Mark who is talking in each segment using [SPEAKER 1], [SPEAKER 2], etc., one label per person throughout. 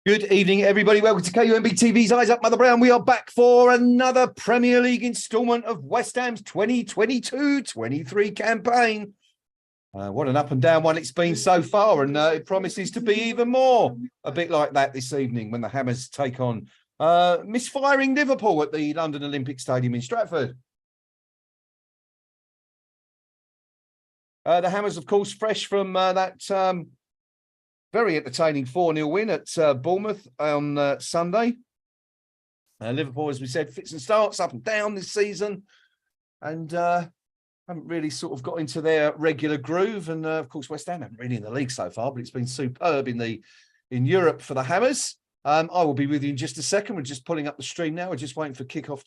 [SPEAKER 1] Good evening, everybody. Welcome to KUMB TV's Eyes Up, Mother Brown. We are back for another Premier League instalment of West Ham's 2022-23 campaign. What an up and down one it's been so far, and it promises to be even more. A bit like that this evening when the Hammers take on misfiring Liverpool at the London Olympic Stadium in Stratford. The Hammers, of course, fresh from that very entertaining 4-0 win at Bournemouth on Sunday. Liverpool, as we said, fits and starts up and down this season, and haven't really sort of got into their regular groove. And of course, West Ham haven't really in the league so far, but it's been superb in Europe for the Hammers. I will be with you in just a second. We're just pulling up the stream now. We're just waiting for kickoff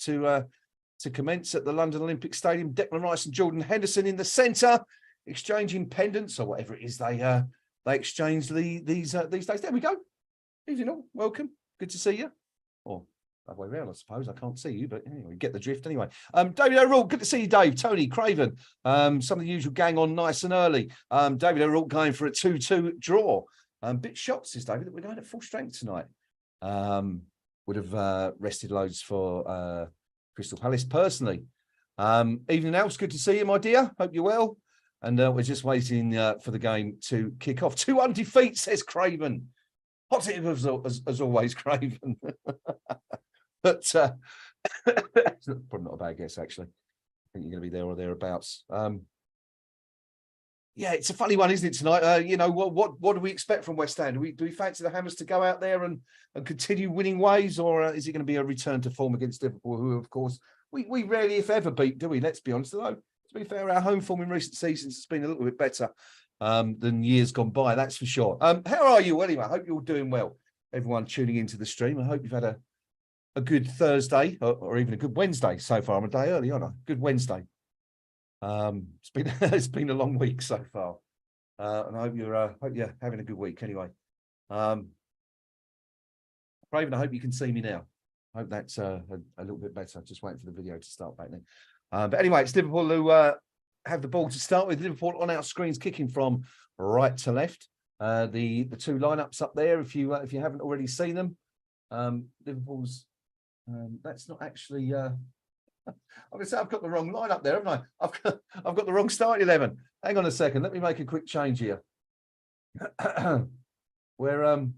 [SPEAKER 1] to commence at the London Olympic Stadium. Declan Rice and Jordan Henderson in the centre, exchanging pendants or whatever it is they exchange these days. There we go. Evening all. Welcome. Good to see you. Or that way around, I suppose. I can't see you, but anyway, get the drift anyway. David O'Rourke, good to see you, Dave. Tony, Craven, some of the usual gang on nice and early. David O'Rourke going for a 2-2 draw. Bit shocked, says David, that we're going at full strength tonight. Would have rested loads for Crystal Palace personally. Evening else, good to see you, my dear. Hope you're well. And we're just waiting for the game to kick off. 2 undefeated, says Craven. Positive as always, Craven. But it's probably not a bad guess, actually. I think you're going to be there or thereabouts. Yeah, it's a funny one, isn't it, tonight? What do we expect from West Ham? Do we fancy the Hammers to go out there and continue winning ways, or is it going to be a return to form against Liverpool, who, of course, we rarely, if ever, beat, do we? Let's be honest, though. To be fair, our home form in recent seasons has been a little bit better than years gone by, that's for sure. How are you anyway? I hope you're all doing well. Everyone tuning into the stream, I hope you've had a good Thursday or even a good Wednesday so far. I'm a day early, aren't I? Good Wednesday. It's been a long week so far, and I hope you're having a good week anyway. Raven, I hope you can see me now. I hope that's a little bit better. Just waiting for the video to start back then. But anyway, it's Liverpool who have the ball to start with. Liverpool on our screens, kicking from right to left. The two lineups up there, if you haven't already seen them. Liverpool's that's not actually. I'm going to say I've got the wrong lineup there, haven't I? I've got the wrong start 11. Hang on a second. Let me make a quick change here. We're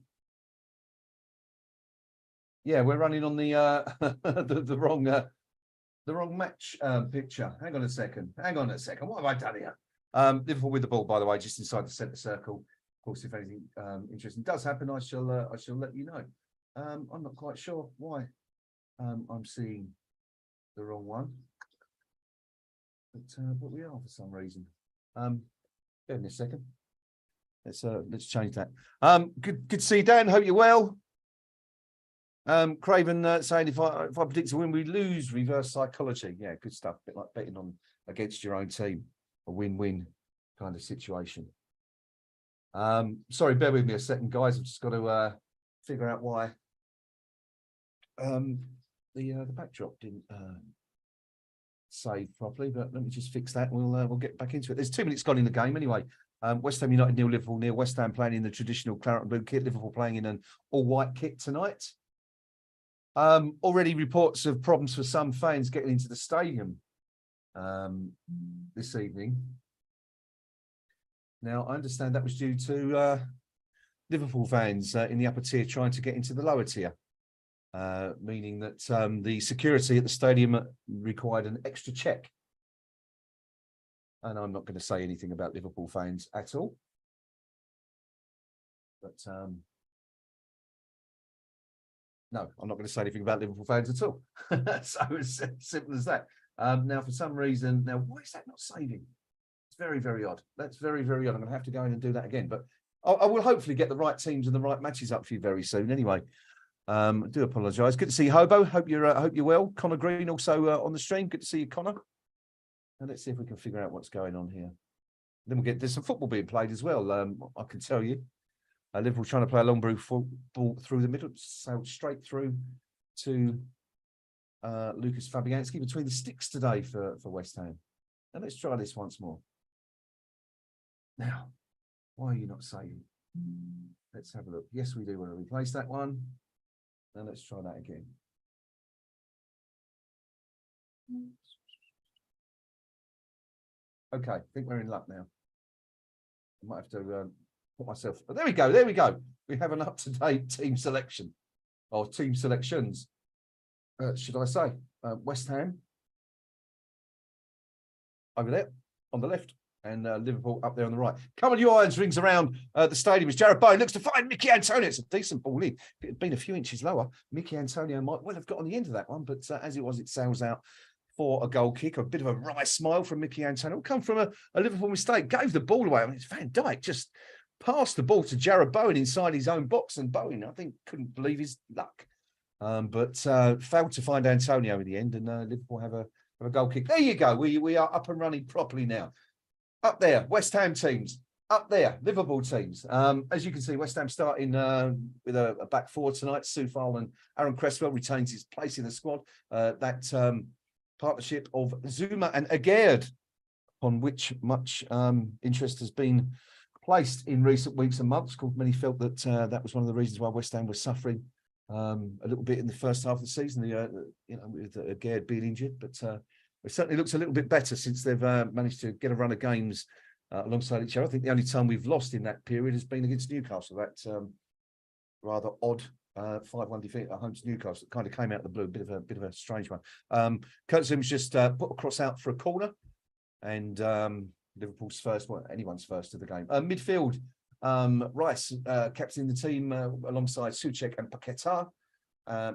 [SPEAKER 1] running on the wrong match picture. Hang on a second. What have I done here? Liverpool with the ball, by the way, just inside the centre circle. Of course, if anything interesting does happen, I shall let you know. I'm not quite sure why I'm seeing the wrong one, but we are for some reason. Give me a second. Let's change that. Good to see you, Dan. Hope you're well. Craven saying if I predict a win, we lose. Reverse psychology. Yeah, good stuff. A bit like betting on against your own team, a win-win kind of situation. Sorry, bear with me a second, guys. I've just got to figure out why the backdrop didn't save properly. But let me just fix that. We'll get back into it. There's 2 minutes gone in the game anyway. West Ham United 0, Liverpool 0. West Ham playing in the traditional claret and blue kit. Liverpool playing in an all-white kit tonight. Already reports of problems for some fans getting into the stadium this evening. Now, I understand that was due to Liverpool fans in the upper tier trying to get into the lower tier, meaning that the security at the stadium required an extra check. And I'm not going to say anything about Liverpool fans at all. But no, I'm not going to say anything about Liverpool fans at all. So it's simple as that. Now, for some reason, why is that not saving? It's very, very odd. That's very, very odd. I'm going to have to go in and do that again. But I will hopefully get the right teams and the right matches up for you very soon. Anyway, I do apologise. Good to see you, Hobo. Hope you're well. Connor Green also on the stream. Good to see you, Connor. And let's see if we can figure out what's going on here. Then there's some football being played as well. I can tell you. Liverpool trying to play a long ball through the middle, sailed straight through to Lucas Fabianski between the sticks today for West Ham. And let's try this once more. Now, why are you not saving? Let's have a look. Yes, we do want to replace that one. And let's try that again. Okay, I think we're in luck now. I might have to put myself. But there we go. There we go. We have an up-to-date team selection, or team selections, should I say? West Ham over there on the left, and Liverpool up there on the right. Come on, you Irons rings around the stadium as Jarrod Bowen looks to find Mickey Antonio. It's a decent ball in. If it had been a few inches lower, Mickey Antonio might well have got on the end of that one, but as it was, it sails out for a goal kick. A bit of a wry smile from Mickey Antonio. Come from a Liverpool mistake. Gave the ball away. I mean, it's Van Dijk just passed the ball to Jarrod Bowen inside his own box, and Bowen, I think, couldn't believe his luck. But failed to find Antonio in the end, and Liverpool have a goal kick. There you go. We are up and running properly now. Up there, West Ham teams. Up there, Liverpool teams. As you can see, West Ham starting with a back four tonight. Soufal and Aaron Cresswell retains his place in the squad. That partnership of Zuma and Agerd, on which much interest has been placed in recent weeks and months. Many felt that that was one of the reasons why West Ham was suffering a little bit in the first half of the season, with Agerd being injured. But it certainly looks a little bit better since they've managed to get a run of games alongside each other. I think the only time we've lost in that period has been against Newcastle. That rather odd 5-1 defeat at home to Newcastle. It kind of came out of the blue, a bit of a strange one. Kurt Zouma's just put a cross out for a corner, and Liverpool's first, well, anyone's first of the game. Midfield, Rice captaining the team alongside Souček and Paquetá.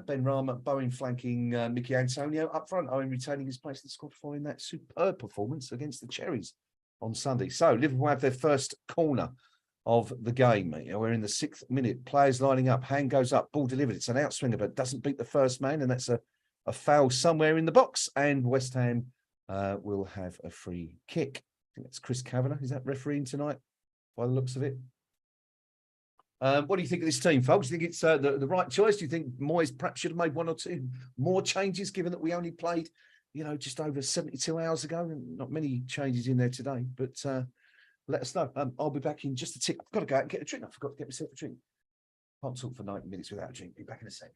[SPEAKER 1] Ben Rama, Bowen flanking Mickey Antonio. Up front, Owen retaining his place in the squad following that superb performance against the Cherries on Sunday. So Liverpool have their first corner of the game. We're in the 6th minute. Players lining up. Hand goes up. Ball delivered. It's an outswinger, but doesn't beat the first man, and that's a foul somewhere in the box. And West Ham will have a free kick. I think that's Chris Kavanagh. Is that refereeing tonight, by the looks of it? What do you think of this team, folks? Do you think it's the right choice? Do you think Moyes perhaps should have made 1 or 2 more changes, given that we only played, just over 72 hours ago, and not many changes in there today? But let us know. I'll be back in just a tick. I've got to go out and get a drink. I forgot to get myself a drink. Can't talk for 90 minutes without a drink. Be back in a sec.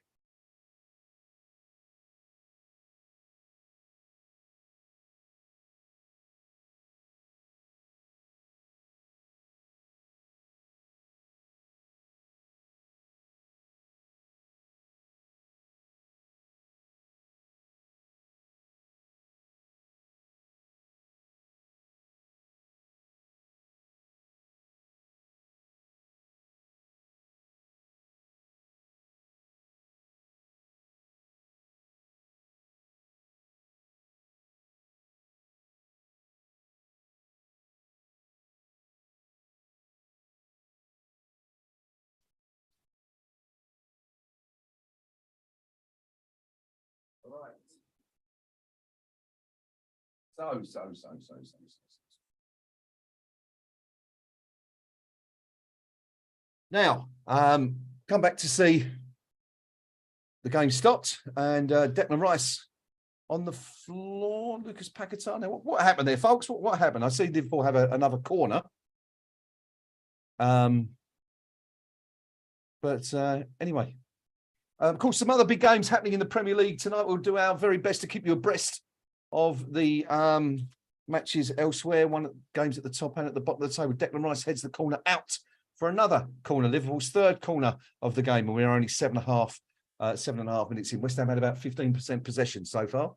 [SPEAKER 1] All right. So. Now, come back to see the game stopped, and Declan Rice on the floor. Lucas Paquetá. Now, what happened there, folks? What happened? I see Liverpool have another corner. But anyway, of course, some other big games happening in the Premier League tonight. We'll do our very best to keep you abreast of the matches elsewhere. One games at the top and at the bottom of the table. Declan Rice heads the corner out for another corner. Liverpool's third corner of the game, and we're only 7.5 minutes in. West Ham had about 15% possession so far.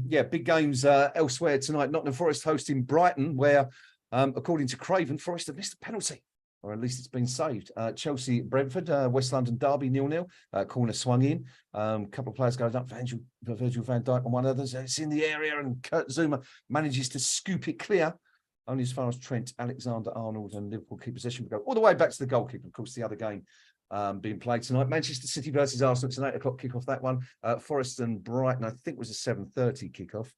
[SPEAKER 1] Big games elsewhere tonight. Nottingham Forest hosting Brighton, where, according to Craven, Forest have missed a penalty, or at least it's been saved. Chelsea, Brentford, West London derby, 0-0. Corner swung in. A couple of players goes up. Virgil van Dijk on one of others. It's in the area, and Kurt Zouma manages to scoop it clear, only as far as Trent Alexander-Arnold, and Liverpool keep possession. We go all the way back to the goalkeeper. Of course, the other game being played tonight. Manchester City versus Arsenal. It's an 8 o'clock kickoff, that one. Forest and Brighton, I think, was a 7:30 kickoff.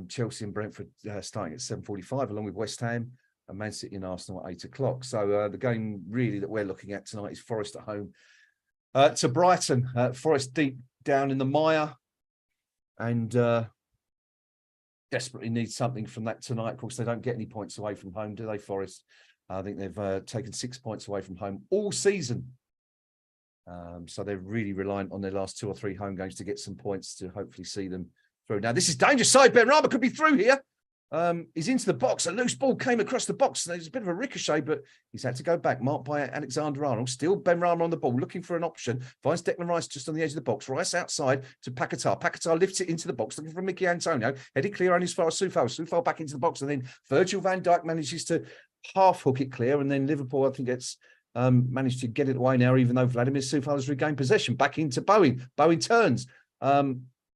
[SPEAKER 1] Chelsea and Brentford starting at 7:45, along with West Ham and Man City and Arsenal at 8 o'clock. So the game really that we're looking at tonight is Forest at home to Brighton. Forest deep down in the mire, and desperately need something from that tonight. Of course, they don't get any points away from home, do they, Forest? I think they've taken 6 points away from home all season. So they're really reliant on their last 2 or 3 home games to get some points to hopefully see them through. Now, this is dangerous side. Benrahma could be through here. He's into the box. A loose ball came across the box. There's a bit of a ricochet, but he's had to go back. Marked by Alexander-Arnold. Still Benrahma on the ball, looking for an option. Finds Declan Rice just on the edge of the box. Rice outside to Paquetá. Paquetá lifts it into the box, looking for Mickey Antonio. Headed clear only as far as Soufal. Soufal back into the box, and then Virgil van Dijk manages to half hook it clear, and then Liverpool, I think, gets managed to get it away now, even though Vladimir Soufal has regained possession. Back into Bowen. Bowen turns.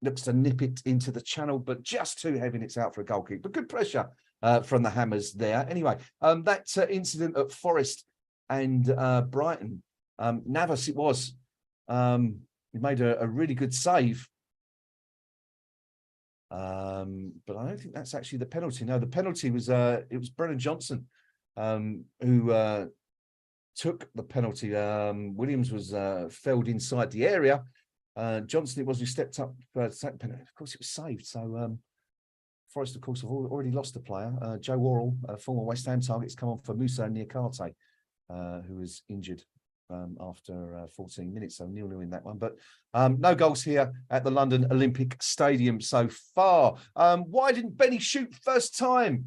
[SPEAKER 1] Looks to nip it into the channel, but just too heavy and it's out for a goal kick. But good pressure from the Hammers there. Anyway, that incident at Forest and Brighton, Navas it was. He made a really good save. But I don't think that's actually the penalty. No, the penalty was it was Brennan Johnson who took the penalty. Williams was felled inside the area. Johnson, it was who stepped up to take the penalty. Of course, it was saved. So Forest, of course, have already lost a player. Joe Worrell, former West Ham target, has come on for Musa Niakate, who was injured after 14 minutes. So 0-0 in that one. But no goals here at the London Olympic Stadium so far. Why didn't Benny shoot first time?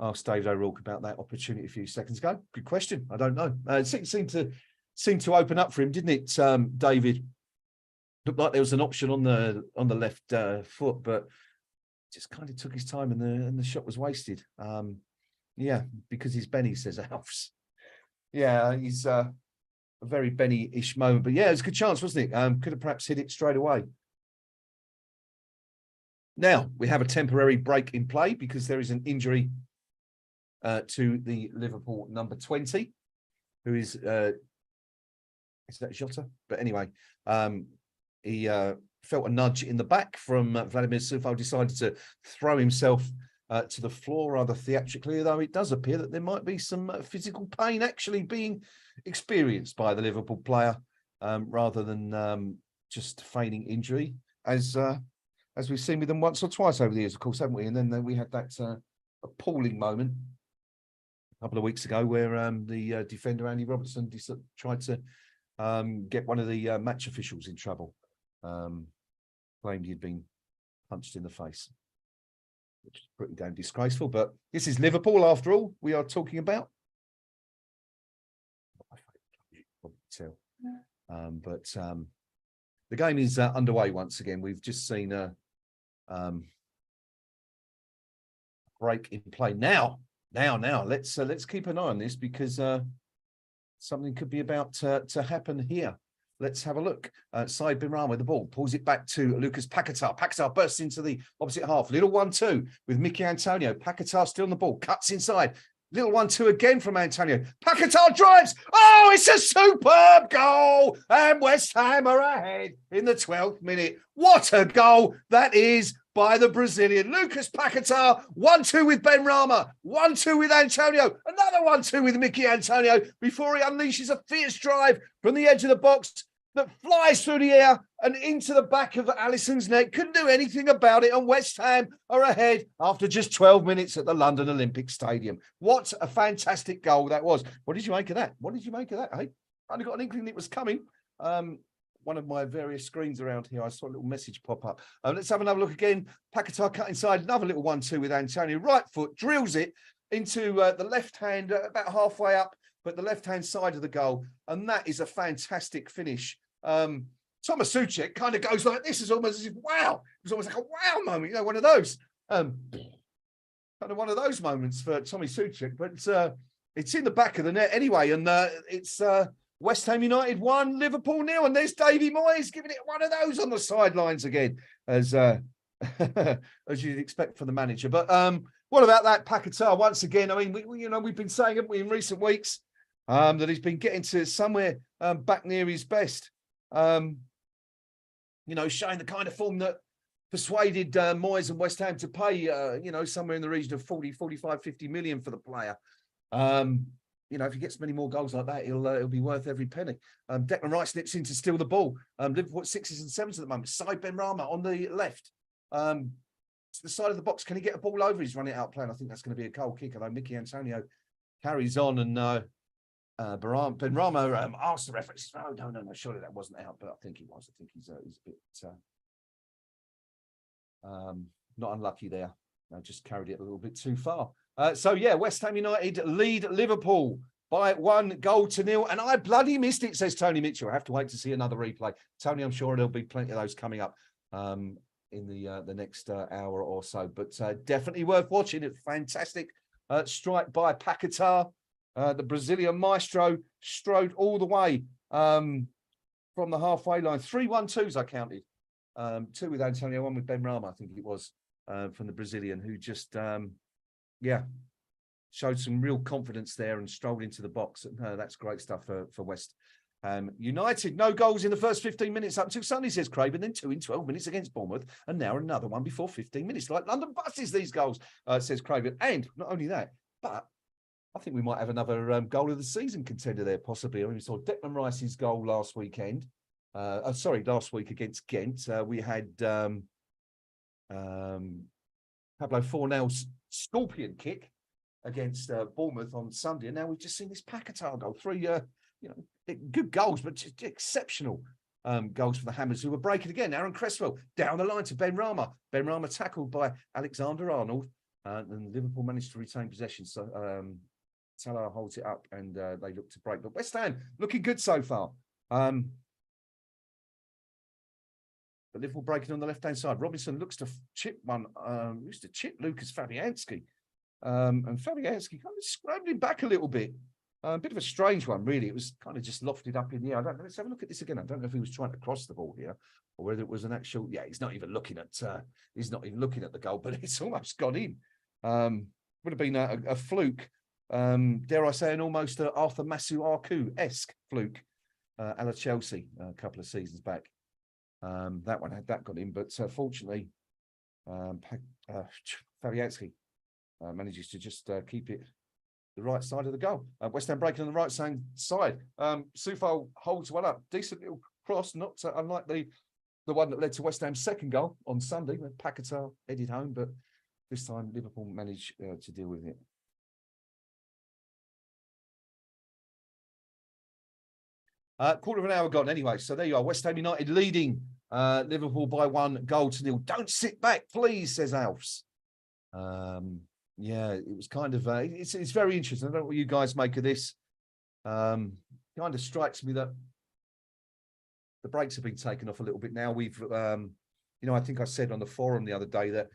[SPEAKER 1] Asked David O'Rourke about that opportunity a few seconds ago. Good question. I don't know. It seemed to open up for him, didn't it, David? Looked like there was an option on the left foot, but just kind of took his time, and the shot was wasted. Yeah, because he's Benny, says Alfs. Yeah, he's a very Benny-ish moment, but yeah, it was a good chance, wasn't it? Could have perhaps hit it straight away. Now we have a temporary break in play because there is an injury to the Liverpool number 20, who is that Jota? But anyway, he felt a nudge in the back from Vladimir Soufal, decided to throw himself to the floor rather theatrically, though it does appear that there might be some physical pain actually being experienced by the Liverpool player rather than just feigning injury, as we've seen with them once or twice over the years, of course, haven't we? And then we had that appalling moment a couple of weeks ago where the defender, Andy Robertson, tried to get one of the match officials in trouble. Claimed he'd been punched in the face, which is pretty damn disgraceful. But this is Liverpool, after all, we are talking about. But the game is underway once again. We've just seen a break in play. Now, let's keep an eye on this because something could be about to happen here. Let's have a look. Said Benrahma with the ball, pulls it back to Lucas Paquetá. Paquetá bursts into the opposite half. Little 1-2 with Mickey Antonio. Paquetá still on the ball, cuts inside. Little 1-2 again from Antonio. Paquetá drives. Oh, it's a superb goal. And West Ham are ahead in the 12th minute. What a goal that is by the Brazilian. Lucas Paquetá, 1-2 with Benrahma, 1-2 with Antonio, another 1-2 with Mickey Antonio before he unleashes a fierce drive from the edge of the box that flies through the air and into the back of Alisson's neck. Couldn't do anything about it, and West Ham are ahead after just 12 minutes at the London Olympic Stadium. What a fantastic goal that was. What did you make of that? Hey, I only got an inkling it was coming. One of my various screens around here, I saw a little message pop up. Let's have another look again. Paquetá cut inside, another little 1-2 with Antonio. Right foot, drills it into the left hand, about halfway up, but the left-hand side of the goal. And that is a fantastic finish. Thomas Souček kind of goes like this. It's almost as if, wow. It was almost like a wow moment, you know, one of those. Kind of one of those moments for Tommy Souček. But it's in the back of the net anyway. And it's West Ham United 1, Liverpool 0. And there's Davy Moyes giving it one of those on the sidelines again, as as you'd expect from the manager. But what about that Paquetá once again? I mean, we've been saying, haven't we, in recent weeks, that he's been getting to somewhere back near his best. Showing the kind of form that persuaded Moyes and West Ham to pay, somewhere in the region of 40, 45, 50 million for the player. If he gets many more goals like that, he'll be worth every penny. Declan Rice nips in to steal the ball. Liverpool at 6s and 7s at the moment. Said Benrahma on the left. To the side of the box. Can he get a ball over? He's running out playing. I think that's going to be a goal kick, although Mickey Antonio carries on, and Benrahma asked the referee, "Oh, no, surely that wasn't out," but I think he was. I think he's a bit not unlucky there. I just carried it a little bit too far. So yeah, West Ham United lead Liverpool by 1-0, and I bloody missed it, says Tony Mitchell. I have to wait to see another replay. Tony, I'm sure there'll be plenty of those coming up in the next hour or so, but definitely worth watching. It's fantastic strike by Paquetá. The Brazilian maestro strode all the way from the halfway line. 3 1-2s I counted. 2 with Antonio, 1 with Benrahma, I think it was, from the Brazilian, who just showed some real confidence there and strolled into the box. That's great stuff for West Ham United. No goals in the first 15 minutes up until Sunday, says Craven, then 2 in 12 minutes against Bournemouth, and now another one before 15 minutes. Like London buses, these goals, says Craven. And not only that, but I think we might have another goal of the season contender there, possibly. I mean, we saw Declan Rice's goal last weekend. Last week against Ghent. We had Pablo Fornell's scorpion kick against Bournemouth on Sunday, and now we've just seen this Paquetá goal. 3 good goals, but just exceptional goals for the Hammers, who were breaking again. Aaron Cresswell down the line to Benrahma. Benrahma tackled by Alexander-Arnold, and Liverpool managed to retain possession. So Salah holds it up, and they look to break. But West Ham looking good so far. But Liverpool breaking on the left-hand side. Robinson looks to chip one, used to chip Lucas Fabianski. And Fabianski kind of scrambling back a little bit. A bit of a strange one, really. It was kind of just lofted up in the air. I don't know. Let's have a look at this again. I don't know if he was trying to cross the ball here or whether it was an actual. Yeah, he's not even looking at the goal, but it's almost gone in. Would have been a fluke. Dare I say, an almost Arthur Masuaku-esque fluke a la Chelsea a couple of seasons back. That one had that got in, but fortunately, Fabianski manages to just keep it the right side of the goal. West Ham breaking on the right side. Soufal holds one up. Decent little cross, not unlike the one that led to West Ham's second goal on Sunday when Paquetá headed home, but this time Liverpool managed to deal with it. Quarter of an hour gone anyway. So there you are. West Ham United leading Liverpool by 1-0. Don't sit back, please, says Alfs. Yeah, it was kind of it's very interesting. I don't know what you guys make of this. Kind of strikes me that the brakes have been taken off a little bit now. We've I think I said on the forum the other day that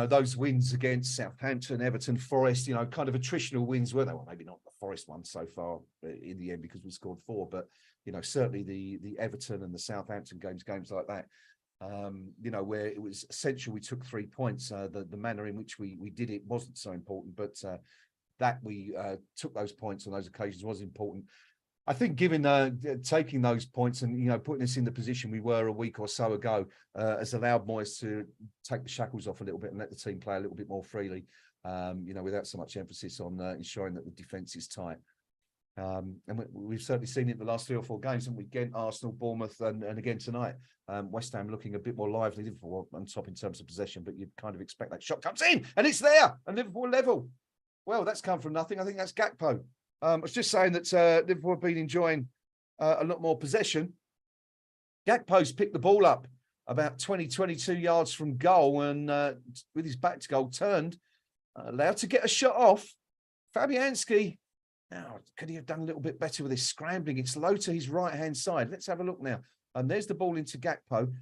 [SPEAKER 1] those wins against Southampton, Everton, Forest, kind of attritional wins, were they? Well, maybe not the Forest one so far in the end because we scored 4, but certainly the Everton and the Southampton games like that, where it was essential we took 3 points. The manner in which we did it wasn't so important, but that we took those points on those occasions was important. I think given taking those points and putting us in the position we were a week or so ago has allowed Moyes to take the shackles off a little bit and let the team play a little bit more freely, without so much emphasis on ensuring that the defence is tight. And we've certainly seen it in the last 3 or 4 games, haven't we? Ghent, Arsenal, Bournemouth, and again tonight. West Ham looking a bit more lively, Liverpool on top in terms of possession, but you'd kind of expect that shot comes in and it's there and Liverpool level. Well, that's come from nothing. I think that's Gakpo. I was just saying that Liverpool have been enjoying a lot more possession. Gakpo's picked the ball up about 22 yards from goal and with his back to goal turned, allowed to get a shot off. Fabianski, now, could he have done a little bit better with his scrambling? It's low to his right-hand side. Let's have a look now. And there's the ball into Gakpo.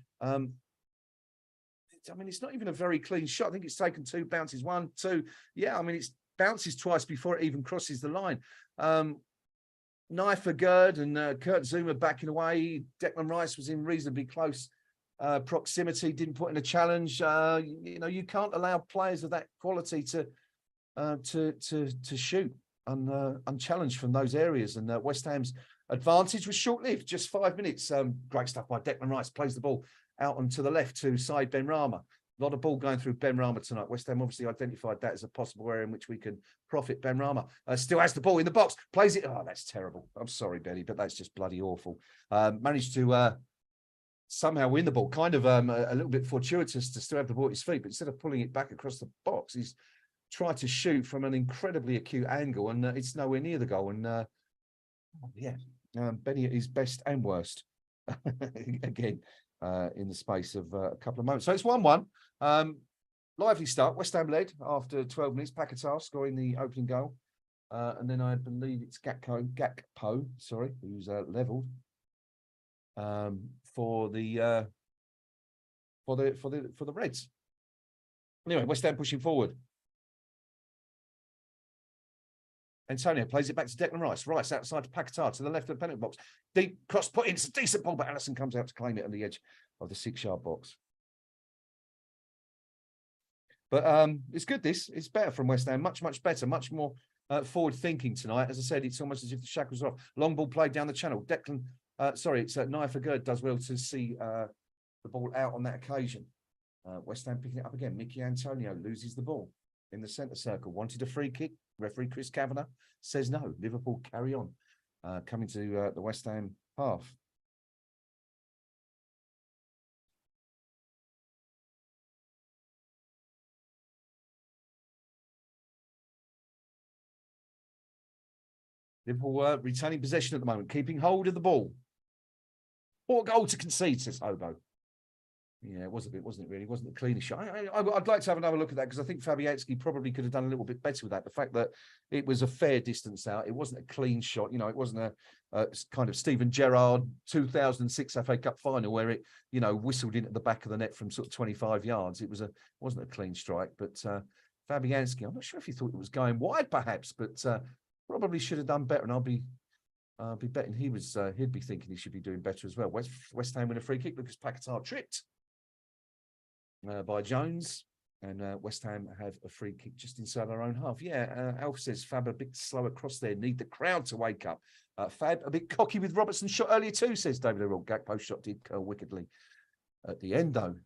[SPEAKER 1] It's not even a very clean shot. I think it's taken 2 bounces. 1, 2. Yeah, it's bounces twice before it even crosses the line. Knife Gerd and Kurt Zuma backing away. Declan Rice was in reasonably close proximity, didn't put in a challenge. You can't allow players of that quality to shoot unchallenged from those areas. And West Ham's advantage was short-lived, just 5 minutes. Great stuff by Declan Rice. Plays the ball out onto the left to Said Benrahma. A lot of ball going through Benrahma tonight. West Ham obviously identified that as a possible area in which we can profit. Benrahma still has the ball in the box, plays it. Oh, that's terrible. I'm sorry, Benny, but that's just bloody awful. Managed to somehow win the ball, kind of a little bit fortuitous to still have the ball at his feet, but instead of pulling it back across the box, he's tried to shoot from an incredibly acute angle, and it's nowhere near the goal. And Benny at his best and worst again in the space of a couple of moments. So it's 1-1. Lively start. West Ham led after 12 minutes. Paquetá scoring the opening goal. And then I believe it's Gakpo, who's levelled for the Reds. Anyway, West Ham pushing forward. Antonio plays it back to Declan Rice. Rice outside to Paquetá to the left of the penalty box. Deep cross put in. It's a decent ball, but Alisson comes out to claim it on the edge of the 6-yard box. But it's good. It's better from West Ham. Much, much better. Much more forward thinking tonight. As I said, it's almost as if the shackles are off. Long ball played down the channel. Declan, it's Naya Fagerd does well to see the ball out on that occasion. West Ham picking it up again. Mickey Antonio loses the ball in the centre circle. Wanted a free kick. Referee Chris Kavanagh says no. Liverpool carry on. Coming to the West Ham half. Liverpool retaining possession at the moment, keeping hold of the ball. What goal to concede, says Hobo. Yeah, it was a bit, wasn't it, really? It wasn't the cleanest shot. I'd like to have another look at that because I think Fabianski probably could have done a little bit better with that. The fact that it was a fair distance out. It wasn't a clean shot. It wasn't a kind of Steven Gerrard 2006 FA Cup final where it, whistled into the back of the net from sort of 25 yards. It wasn't a clean strike. But Fabianski, I'm not sure if he thought it was going wide, perhaps, but probably should have done better. And I'll be betting he'd be thinking he should be doing better as well. West Ham win a free kick. Lucas Paquetá tripped by Jones, and West Ham have a free kick just inside their own half. Yeah, Alf says Fab a bit slow across there. Need the crowd to wake up. Fab a bit cocky with Robertson's shot earlier too, says David O'Rourke. Gakpo's shot did curl wickedly at the end though.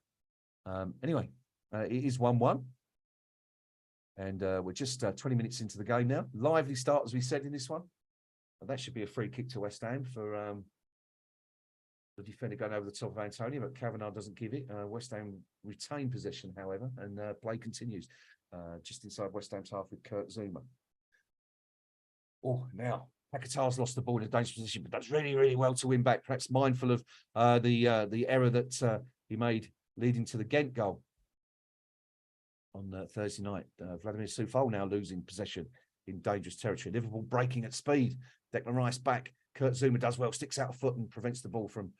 [SPEAKER 1] Anyway, it is 1-1. And we're just 20 minutes into the game now. Lively start, as we said, in this one. That should be a free kick to West Ham for the defender going over the top of Antonio, but Kavanagh doesn't give it. West Ham retain possession, however, and play continues just inside West Ham's half with Kurt Zuma. Oh, now Paquetá's lost the ball in a dangerous position, but does really, really well to win back. Perhaps mindful of the error that he made leading to the Ghent goal on Thursday night. Vladimir Soufal now losing possession in dangerous territory. Liverpool breaking at speed. Declan Rice back. Kurt Zuma does well, sticks out a foot and prevents the ball from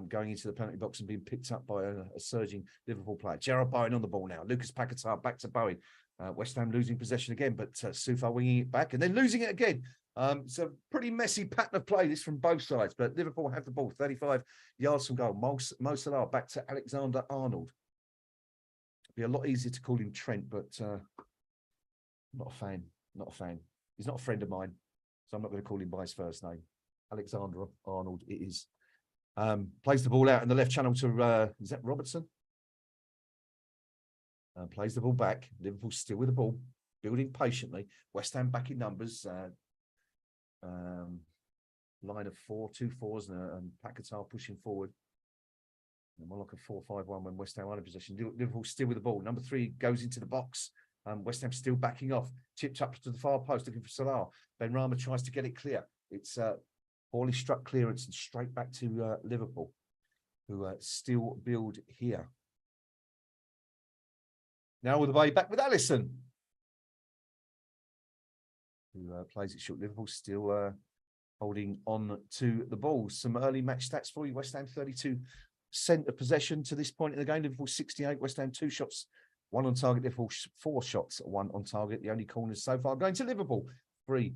[SPEAKER 1] going into the penalty box and being picked up by a surging Liverpool player. Jarrod Bowen on the ball now. Lucas Paquetá back to Bowen. West Ham losing possession again, but Soufal winging it back and then losing it again. It's a pretty messy pattern of play, this from both sides, but Liverpool have the ball 35 yards from goal. Mo Salah back to Alexander-Arnold. It'd be a lot easier to call him Trent, but not a fan. He's not a friend of mine, so I'm not going to call him by his first name. Alexander-Arnold it is. Plays the ball out in the left channel to, is that Robertson? Plays the ball back. Liverpool still with the ball, building patiently. West Ham back in numbers. Line of 4, 2 4s, and Paquetá pushing forward. And more like a 4-5-1 when West Ham are in possession. Liverpool still with the ball. Number 3 goes into the box. West Ham still backing off. Chipped up to the far post, looking for Salah. Benrahma tries to get it clear. It's poorly struck clearance and straight back to Liverpool, who still build here. Now all the way back with Alisson, who plays it short. Liverpool still holding on to the ball. Some early match stats for you. West Ham 32% of possession to this point in the game. Liverpool 68. West Ham 2 shots, 1 on target. Liverpool 4 shots, 1 on target. The only corners so far going to Liverpool. 3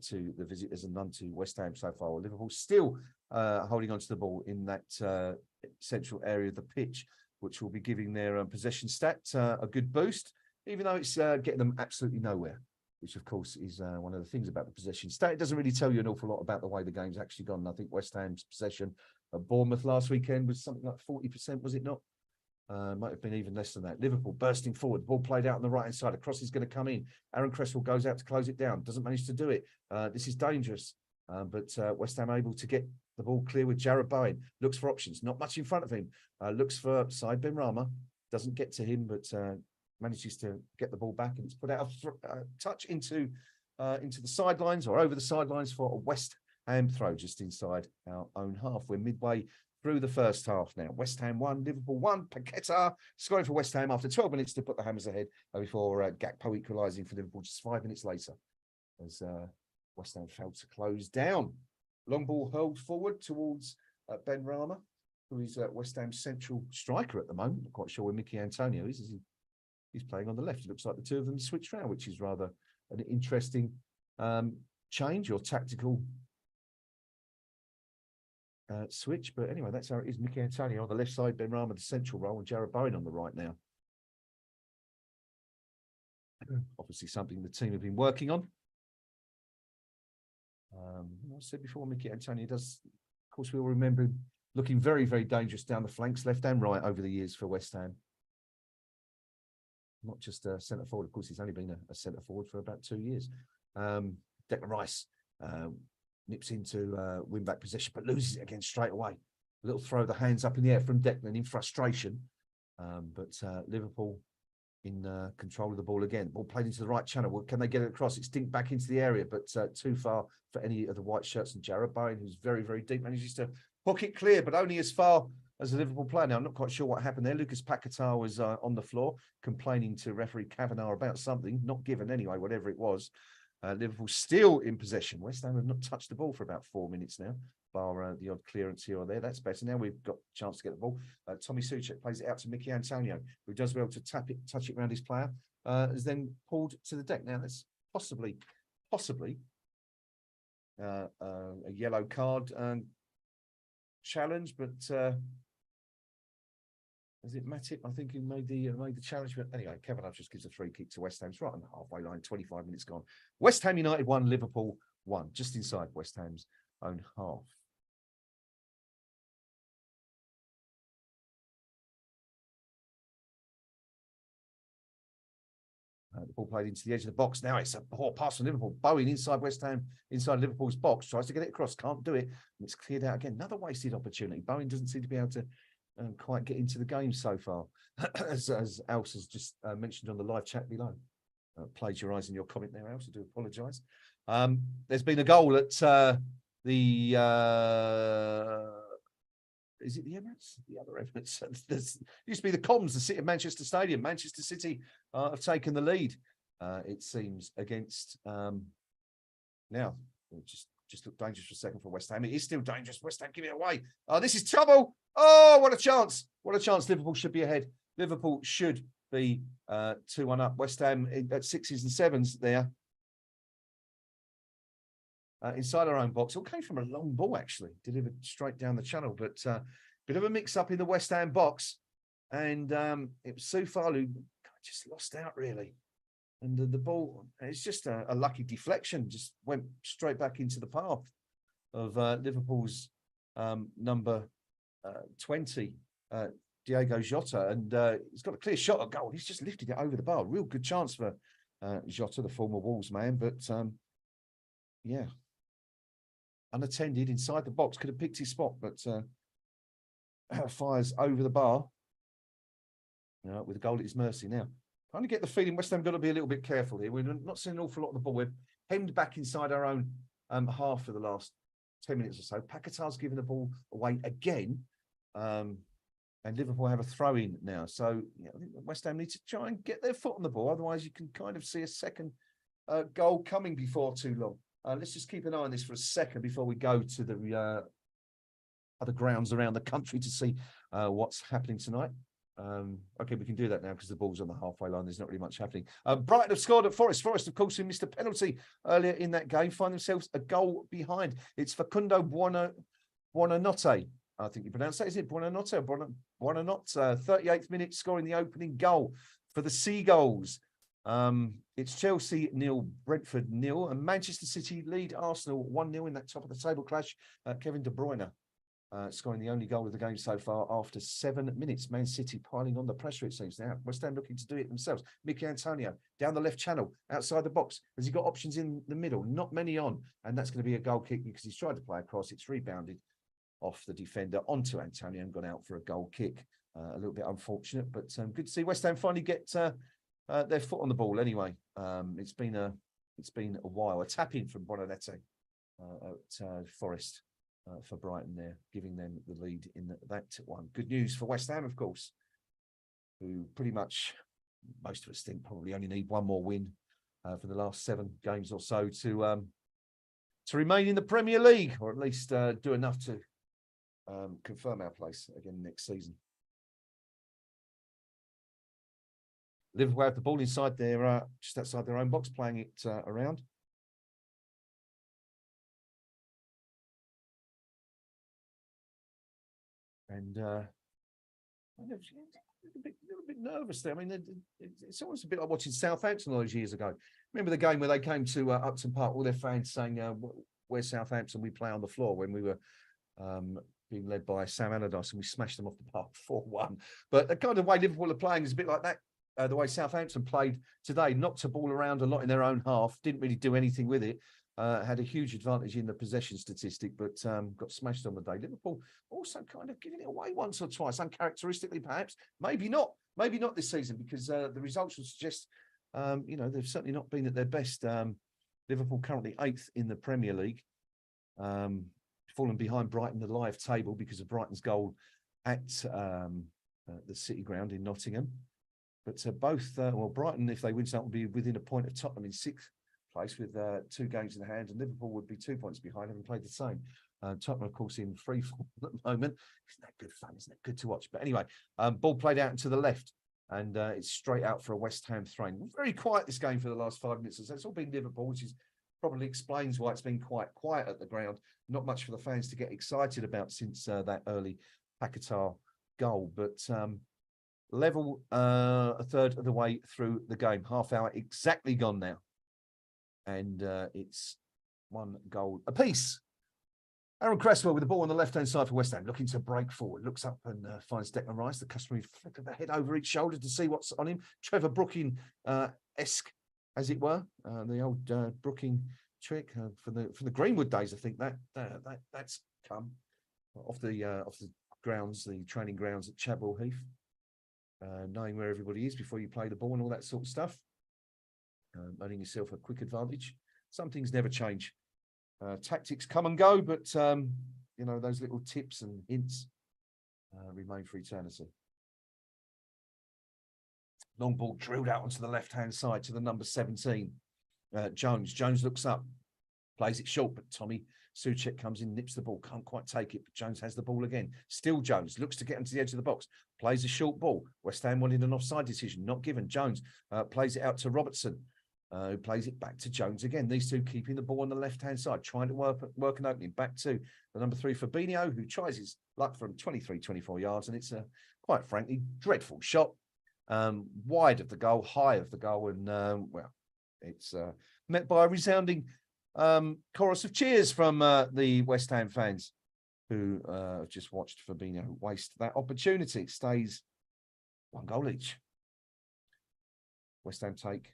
[SPEAKER 1] to the visitors and none to West Ham so far. Liverpool still holding on to the ball in that central area of the pitch, which will be giving their possession stat a good boost, even though it's getting them absolutely nowhere, which of course is one of the things about the possession stat. It doesn't really tell you an awful lot about the way the game's actually gone. I think West Ham's possession at Bournemouth last weekend was something like 40%, was it not? Might have been even less than that. Liverpool bursting forward, ball played out on the right-hand side. A cross is going to come in. Aaron Cresswell goes out to close it down. Doesn't manage to do it. This is dangerous. But West Ham able to get the ball clear with Jarrod Bowen. Looks for options. Not much in front of him. Looks for Said Benrahma. Doesn't get to him, but manages to get the ball back, and it's put out a touch into the sidelines or over the sidelines for a West Ham throw just inside our own half. We're midway through the first half now. West Ham 1, Liverpool 1. Paqueta scoring for West Ham after 12 minutes to put the Hammers ahead before Gakpo equalising for Liverpool just 5 minutes later as West Ham failed to close down. Long ball hurled forward towards Ben Rama, who is West Ham's central striker at the moment. Not quite sure where Mickey Antonio is. He's playing on the left. It looks like the two of them switched around, which is rather an interesting change or tactical switch. But anyway, that's how it is. Mickey Antonio on the left side, Ben Rama the central role, and Jarrod Bowen on the right now. Obviously something the team have been working on. I said before, Mickey Antonio does, of course, we all remember him looking very, very dangerous down the flanks, left and right over the years for West Ham. Not just a centre forward, of course, he's only been a centre forward for about 2 years. Declan Rice nips into win back possession, but loses it again straight away. A little throw the hands up in the air from Declan in frustration. But Liverpool in control of the ball again. Ball played into the right channel. Well, can they get it across? It's dinked back into the area, but too far for any of the white shirts. And Jarrod Bowen, who's very, very deep, manages to hook it clear, but only as far as a Liverpool player. Now, I'm not quite sure what happened there. Lucas Paqueta was on the floor complaining to referee Kavanagh about something, not given anyway, whatever it was. Liverpool still in possession. West Ham have not touched the ball for about 4 minutes now, bar the odd clearance here or there. That's better. Now we've got a chance to get the ball. Tommy Soucek plays it out to Mickey Antonio, who does well to touch it around his player, is then pulled to the deck. Now that's possibly a yellow card challenge, but is it Matip? I think he made the challenge. But anyway, Kevin just gives a free kick to West Ham. It's right on the halfway line. 25 minutes gone. West Ham United 1, Liverpool 1, just inside West Ham's own half. The ball played into the edge of the box. Now it's a poor pass from Liverpool. Bowen inside West Ham, inside Liverpool's box, tries to get it across, can't do it. And it's cleared out again. Another wasted opportunity. Bowen doesn't seem to be able to quite get into the game so far, as Alce has just mentioned on the live chat below. Plagiarising your comment there, Alce. I do apologise. There's been a goal at the is it the Emirates? The other Emirates. There's used to be the Coms, the City of Manchester Stadium. Manchester City have taken the lead. It seems against now. Just looked dangerous for a second for West Ham. It is still dangerous. West Ham give it away. Oh, this is trouble. Oh, what a chance. What a chance. Liverpool should be ahead. Liverpool should be 2-1 up. West Ham at 6s and 7s there. Inside our own box. It all came from a long ball, actually. Delivered straight down the channel. But bit of a mix-up in the West Ham box. And it was Soufal who just lost out, really. And the ball, it's just a lucky deflection, just went straight back into the path of Liverpool's number 20, Diogo Jota. And he's got a clear shot at goal. He's just lifted it over the bar. Real good chance for Jota, the former Wolves man. But, yeah, unattended inside the box. Could have picked his spot, but fires over the bar with a goal at his mercy now. Kind of get the feeling West Ham got to be a little bit careful here. We're not seeing an awful lot of the ball. We're hemmed back inside our own half for the last 10 minutes or so. Paqueta's given the ball away again. And Liverpool have a throw-in now. So I think West Ham need to try and get their foot on the ball. Otherwise, you can kind of see a second goal coming before too long. Let's just keep an eye on this for a second before we go to the other grounds around the country to see what's happening tonight. Okay, we can do that now because the ball's on the halfway line. There's not really much happening. Brighton have scored at Forest. Forest, of course, who missed a penalty earlier in that game, find themselves a goal behind. It's Facundo Buonanotte. I think you pronounce that. Is it Buonanotte or Buonanotte? 38th minute, scoring the opening goal for the Seagulls. It's Chelsea 0, Brentford 0, and Manchester City lead Arsenal 1-0 in that top of the table clash. Kevin De Bruyne scoring the only goal of the game so far after 7 minutes. Man City piling on the pressure, it seems now. West Ham looking to do it themselves. Mickey Antonio down the left channel, outside the box. Has he got options in the middle? Not many on, and that's going to be a goal kick because he's tried to play across. It's rebounded off the defender onto Antonio and gone out for a goal kick. A little bit unfortunate, but good to see West Ham finally get their foot on the ball anyway. It's been a while. A tap in from Bonanetti at Forest for Brighton there, giving them the lead in that one. Good news for West Ham, of course, who pretty much, most of us think, probably only need one more win for the last 7 games or so to remain in the Premier League, or at least do enough to confirm our place again next season. Liverpool have the ball inside their, just outside their own box, playing it around. And I'm a little bit nervous there. I mean, it's almost a bit like watching Southampton all those years ago. Remember the game where they came to Upton Park, all their fans saying, "Where's Southampton? We play on the floor," when we were being led by Sam Allardyce and we smashed them off the park 4-1. But the kind of way Liverpool are playing is a bit like that. The way Southampton played today, knocked the ball around a lot in their own half, didn't really do anything with it. Had a huge advantage in the possession statistic, but got smashed on the day. Liverpool also kind of giving it away once or twice, uncharacteristically perhaps. Maybe not this season, because the results would suggest, they've certainly not been at their best. Liverpool currently 8th in the Premier League, fallen behind Brighton, the live table, because of Brighton's goal at the City Ground in Nottingham. But Brighton, if they win something, will be within a point of Tottenham in 6th place with 2 games in hand, and Liverpool would be 2 points behind, having played the same. Tottenham, of course, in free fall at the moment. Isn't that good fun? Isn't it good to watch? But anyway, ball played out into the left, and it's straight out for a West Ham throw-in. Very quiet this game for the last 5 minutes or so. It's all been Liverpool, which probably explains why it's been quite quiet at the ground. Not much for the fans to get excited about since that early Paquetá goal, but level a third of the way through the game. Half hour exactly gone now. And it's 1 goal apiece. Aaron Cresswell with the ball on the left-hand side for West Ham, looking to break forward. Looks up and finds Declan Rice, the customary flick of the head over each shoulder to see what's on him. Trevor Brooking-esque, as it were. The old Brooking trick from the Greenwood days. I think that's come off the grounds, the training grounds at Chadwell Heath. Knowing where everybody is before you play the ball and all that sort of stuff. Earning yourself a quick advantage. Some things never change. Tactics come and go, but those little tips and hints remain for eternity. Long ball drilled out onto the left-hand side to the number 17, Jones. Jones looks up, plays it short, but Tommy Souček comes in, nips the ball, can't quite take it, but Jones has the ball again. Still Jones, looks to get into the edge of the box, plays a short ball. West Ham wanted an offside decision, not given. Jones plays it out to Robertson, who plays it back to Jones again. These two keeping the ball on the left-hand side, trying to work an opening. Back to the number 3, Fabinho, who tries his luck from 23, 24 yards, and it's a, quite frankly, dreadful shot. Wide of the goal, high of the goal, and, it's met by a resounding chorus of cheers from the West Ham fans who just watched Fabinho waste that opportunity. It stays 1 goal each. West Ham take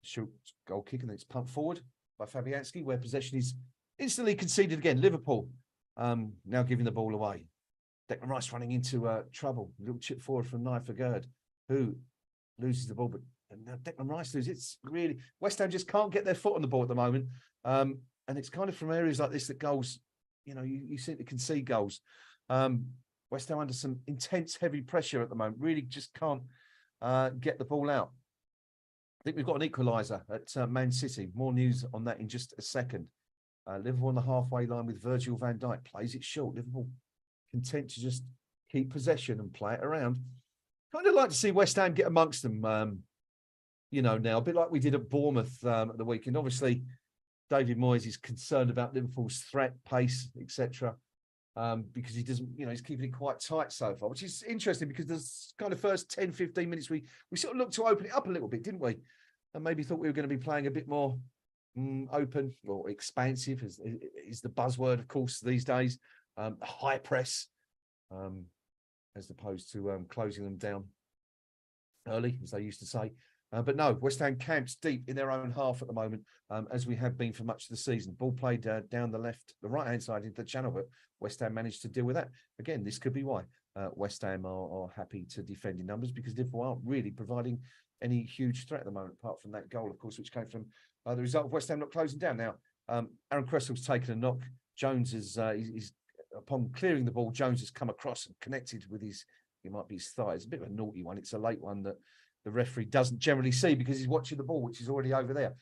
[SPEAKER 1] shoot goal kick, and it's pumped forward by Fabianski, where possession is instantly conceded again. Liverpool now giving the ball away. Declan Rice running into trouble. A little chip forward from Nigel Gerd, who loses the ball, but now Declan Rice loses. It's really, West Ham just can't get their foot on the ball at the moment. And it's kind of from areas like this that goals, you seem to concede goals. West Ham under some intense, heavy pressure at the moment, really just can't get the ball out. I think we've got an equaliser at Man City. More news on that in just a second. Liverpool on the halfway line with Virgil van Dijk, plays it short. Liverpool content to just keep possession and play it around. Kind of like to see West Ham get amongst them, now, a bit like we did at Bournemouth at the weekend. Obviously, David Moyes is concerned about Liverpool's threat, pace, etc. Because he doesn't, he's keeping it quite tight so far, which is interesting because the kind of first 10, 15 minutes, we sort of looked to open it up a little bit, didn't we? And maybe thought we were going to be playing a bit more open or expansive, is the buzzword, of course, these days. High press, as opposed to closing them down early, as they used to say. But no, West Ham camps deep in their own half at the moment, as we have been for much of the season. Ball played down the right-hand side into the channel, but West Ham managed to deal with that. Again, this could be why. West Ham are happy to defend in numbers, because Liverpool aren't really providing any huge threat at the moment, apart from that goal, of course, which came from the result of West Ham not closing down. Now, Aaron Creswell's taken a knock. Jones is he's upon clearing the ball, Jones has come across and connected with his, it might be his thigh. It's a bit of a naughty one. It's a late one that the referee doesn't generally see because he's watching the ball, which is already over there.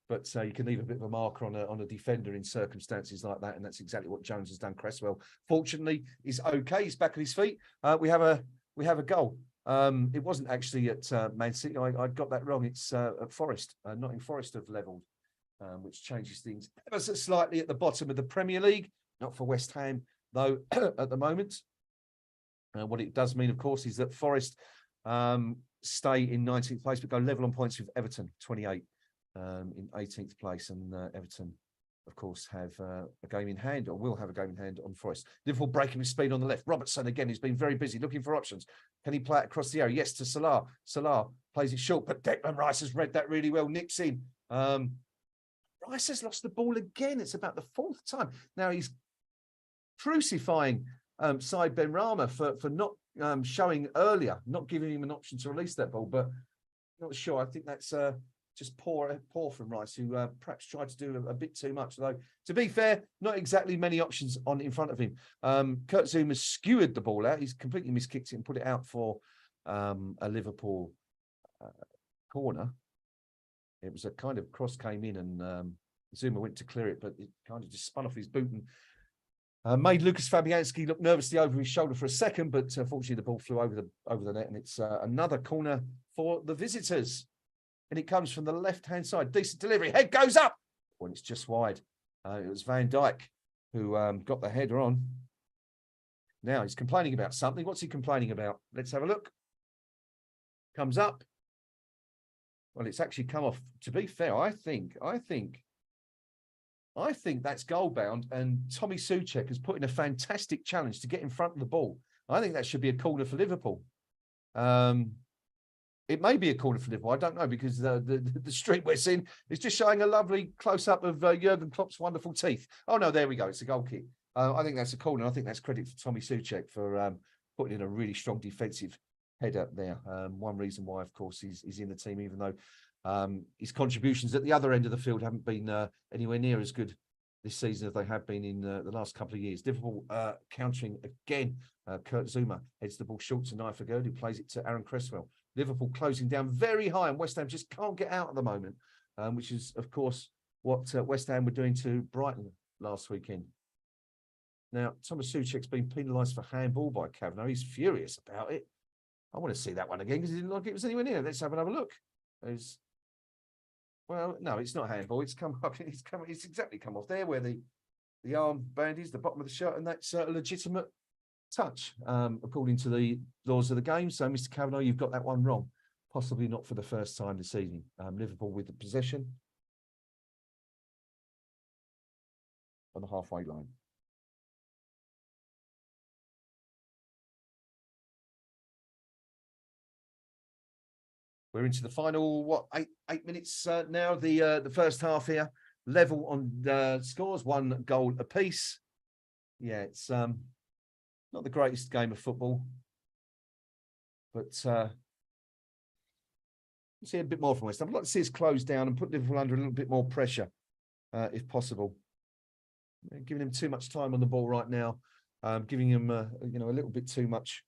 [SPEAKER 1] But you can leave a bit of a marker on a defender in circumstances like that, and that's exactly what Jones has done. Cresswell, fortunately, is okay. He's back on his feet. We have a goal. It wasn't actually at Man City. I got that wrong. It's at Forest. Nottingham Forest have levelled, which changes things ever so slightly at the bottom of the Premier League. Not for West Ham, though, at the moment. What it does mean, of course, is that Forest stay in 19th place, but go level on points with Everton, 28, in 18th place. And Everton, of course, have a game in hand, or will have a game in hand on Forest. Liverpool breaking with speed on the left. Robertson, again, he's been very busy looking for options. Can he play it across the area? Yes, to Salah. Salah plays it short, but Declan Rice has read that really well, nicks in. Rice has lost the ball again. It's about the fourth time. Now he's crucifying Said Benrahma for not showing earlier, not giving him an option to release that ball, but not sure. I think that's just poor from Rice, who perhaps tried to do a bit too much. Though, to be fair, not exactly many options on in front of him. Kurt Zouma skewered the ball out. He's completely miskicked it and put it out for a Liverpool corner. It was a kind of cross came in, and Zouma went to clear it, but it kind of just spun off his boot and made Lucas Fabianski look nervously over his shoulder for a second, but fortunately the ball flew over the net, and it's another corner for the visitors. And it comes from the left-hand side. Decent delivery. Head goes up. Well, it's just wide. It was Van Dijk who got the header on. Now he's complaining about something. What's he complaining about? Let's have a look. Comes up. Well, it's actually come off. To be fair, I think that's goal bound, and Tommy Souček has put in a fantastic challenge to get in front of the ball. I think that should be a corner for Liverpool. It may be a corner for Liverpool. I don't know, because the street we're seeing is just showing a lovely close-up of Jurgen Klopp's wonderful teeth. Oh, no, there we go. It's a goal kick. I think that's a corner. I think that's credit for Tommy Souček for putting in a really strong defensive header there. One reason why, of course, he's in the team, even though his contributions at the other end of the field haven't been anywhere near as good this season as they have been in the last couple of years. Liverpool countering again. Kurt Zouma heads the ball short to Nyfagerd, who plays it to Aaron Cresswell. Liverpool closing down very high, and West Ham just can't get out at the moment, which is, of course, what West Ham were doing to Brighton last weekend. Now, Thomas Souček's been penalised for handball by Kavanagh. He's furious about it. I want to see that one again, because he didn't like it was anywhere near. Let's have another look. Well, no, it's not handball. It's come up. It's exactly come off there where the arm band is, the bottom of the shirt, and that's a legitimate touch, according to the laws of the game. So, Mr. Kavanagh, you've got that one wrong. Possibly not for the first time this evening. Liverpool with the possession on the halfway line. We're into the final, eight minutes now. The first half here, level on scores, 1 goal apiece. Yeah, it's not the greatest game of football, but see a bit more from West Ham. I'd like to see us close down and put Liverpool under a little bit more pressure, if possible. Giving him too much time on the ball right now, giving him a little bit too much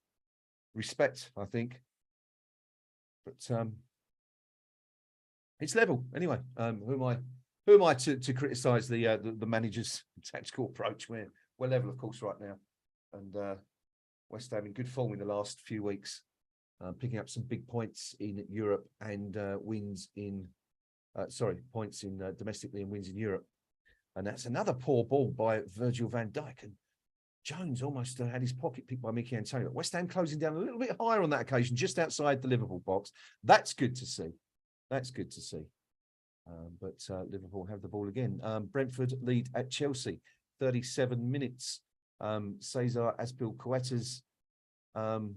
[SPEAKER 1] respect, I think. But it's level anyway. Who am I to criticise the manager's tactical approach? We're level, of course, right now, and West Ham in good form in the last few weeks, picking up some big points in Europe and points in domestically and wins in Europe. And that's another poor ball by Virgil van Dijk, and Jones almost had his pocket picked by Mickey Antonio. West Ham closing down a little bit higher on that occasion, just outside the Liverpool box. That's good to see. That's good to see. But Liverpool have the ball again. Brentford lead at Chelsea, 37 minutes. Cesar Azpilicueta's own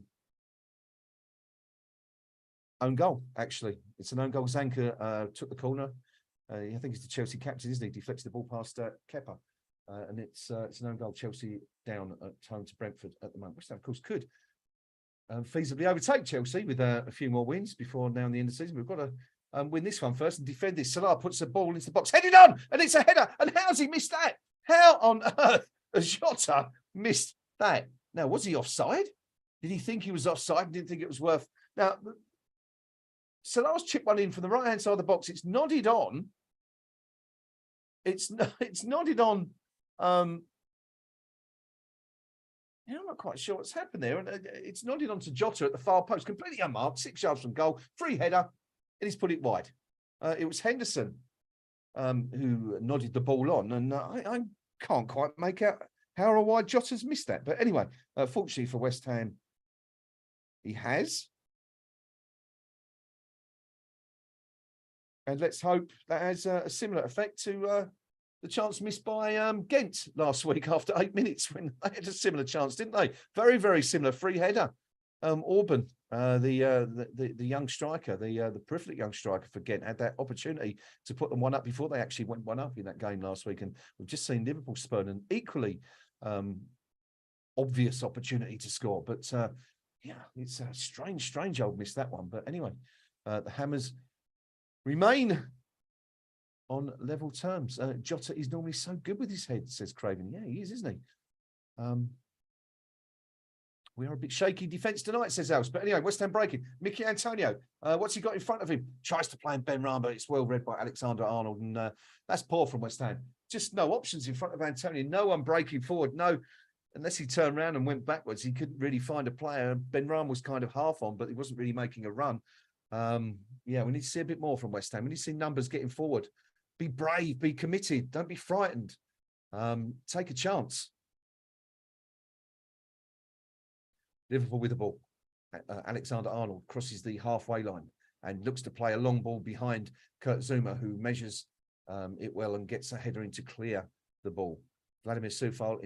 [SPEAKER 1] goal, actually. It's an own goal. Zanka took the corner. I think he's the Chelsea captain, isn't he? Deflects the ball past Kepa. And it's an own goal. Chelsea down at home to Brentford at the moment. West Ham, of course, could feasibly overtake Chelsea with a few more wins before now in the end of the season. We've got to win this one first and defend this. Salah puts the ball into the box, headed on, and it's a header. And how's he missed that? How on earth has Jota missed that? Now, was he offside? Did he think he was offside and didn't think it was worth? Now, Salah's chipped one in from the right-hand side of the box. It's nodded on. It's nodded on. I'm not quite sure what's happened there. And it's nodded onto Jota at the far post, completely unmarked, 6 yards from goal, free header, and he's put it wide. It was Henderson who nodded the ball on, and I can't quite make out how or why Jota's missed that. But anyway, fortunately for West Ham, he has. And let's hope that has a similar effect to the chance missed by Ghent last week after 8 minutes when they had a similar chance, didn't they? Very, very similar free header. Orban, the young striker, the prolific young striker for Ghent, had that opportunity to put them one up before they actually went one up in that game last week. And we've just seen Liverpool spurn an equally obvious opportunity to score. But yeah, it's a strange old miss, that one. But anyway, the Hammers remain on level terms. Jota is normally so good with his head, says Craven. Yeah, he is, isn't he? We are a bit shaky defence tonight, says Alice. But anyway, West Ham breaking. Mickey Antonio, what's he got in front of him? Tries to play in Ben Rama. It's well read by Alexander Arnold. And that's poor from West Ham. Just no options in front of Antonio. No one breaking forward. No, unless he turned around and went backwards, he couldn't really find a player. Ben Rama was kind of half on, but he wasn't really making a run. Yeah, we need to see a bit more from West Ham. We need to see numbers getting forward. Be brave, be committed. Don't be frightened. Take a chance. Liverpool with the ball. Alexander Arnold crosses the halfway line and looks to play a long ball behind Kurt Zuma, who measures it well and gets a header in to clear the ball. Vladimir Sufal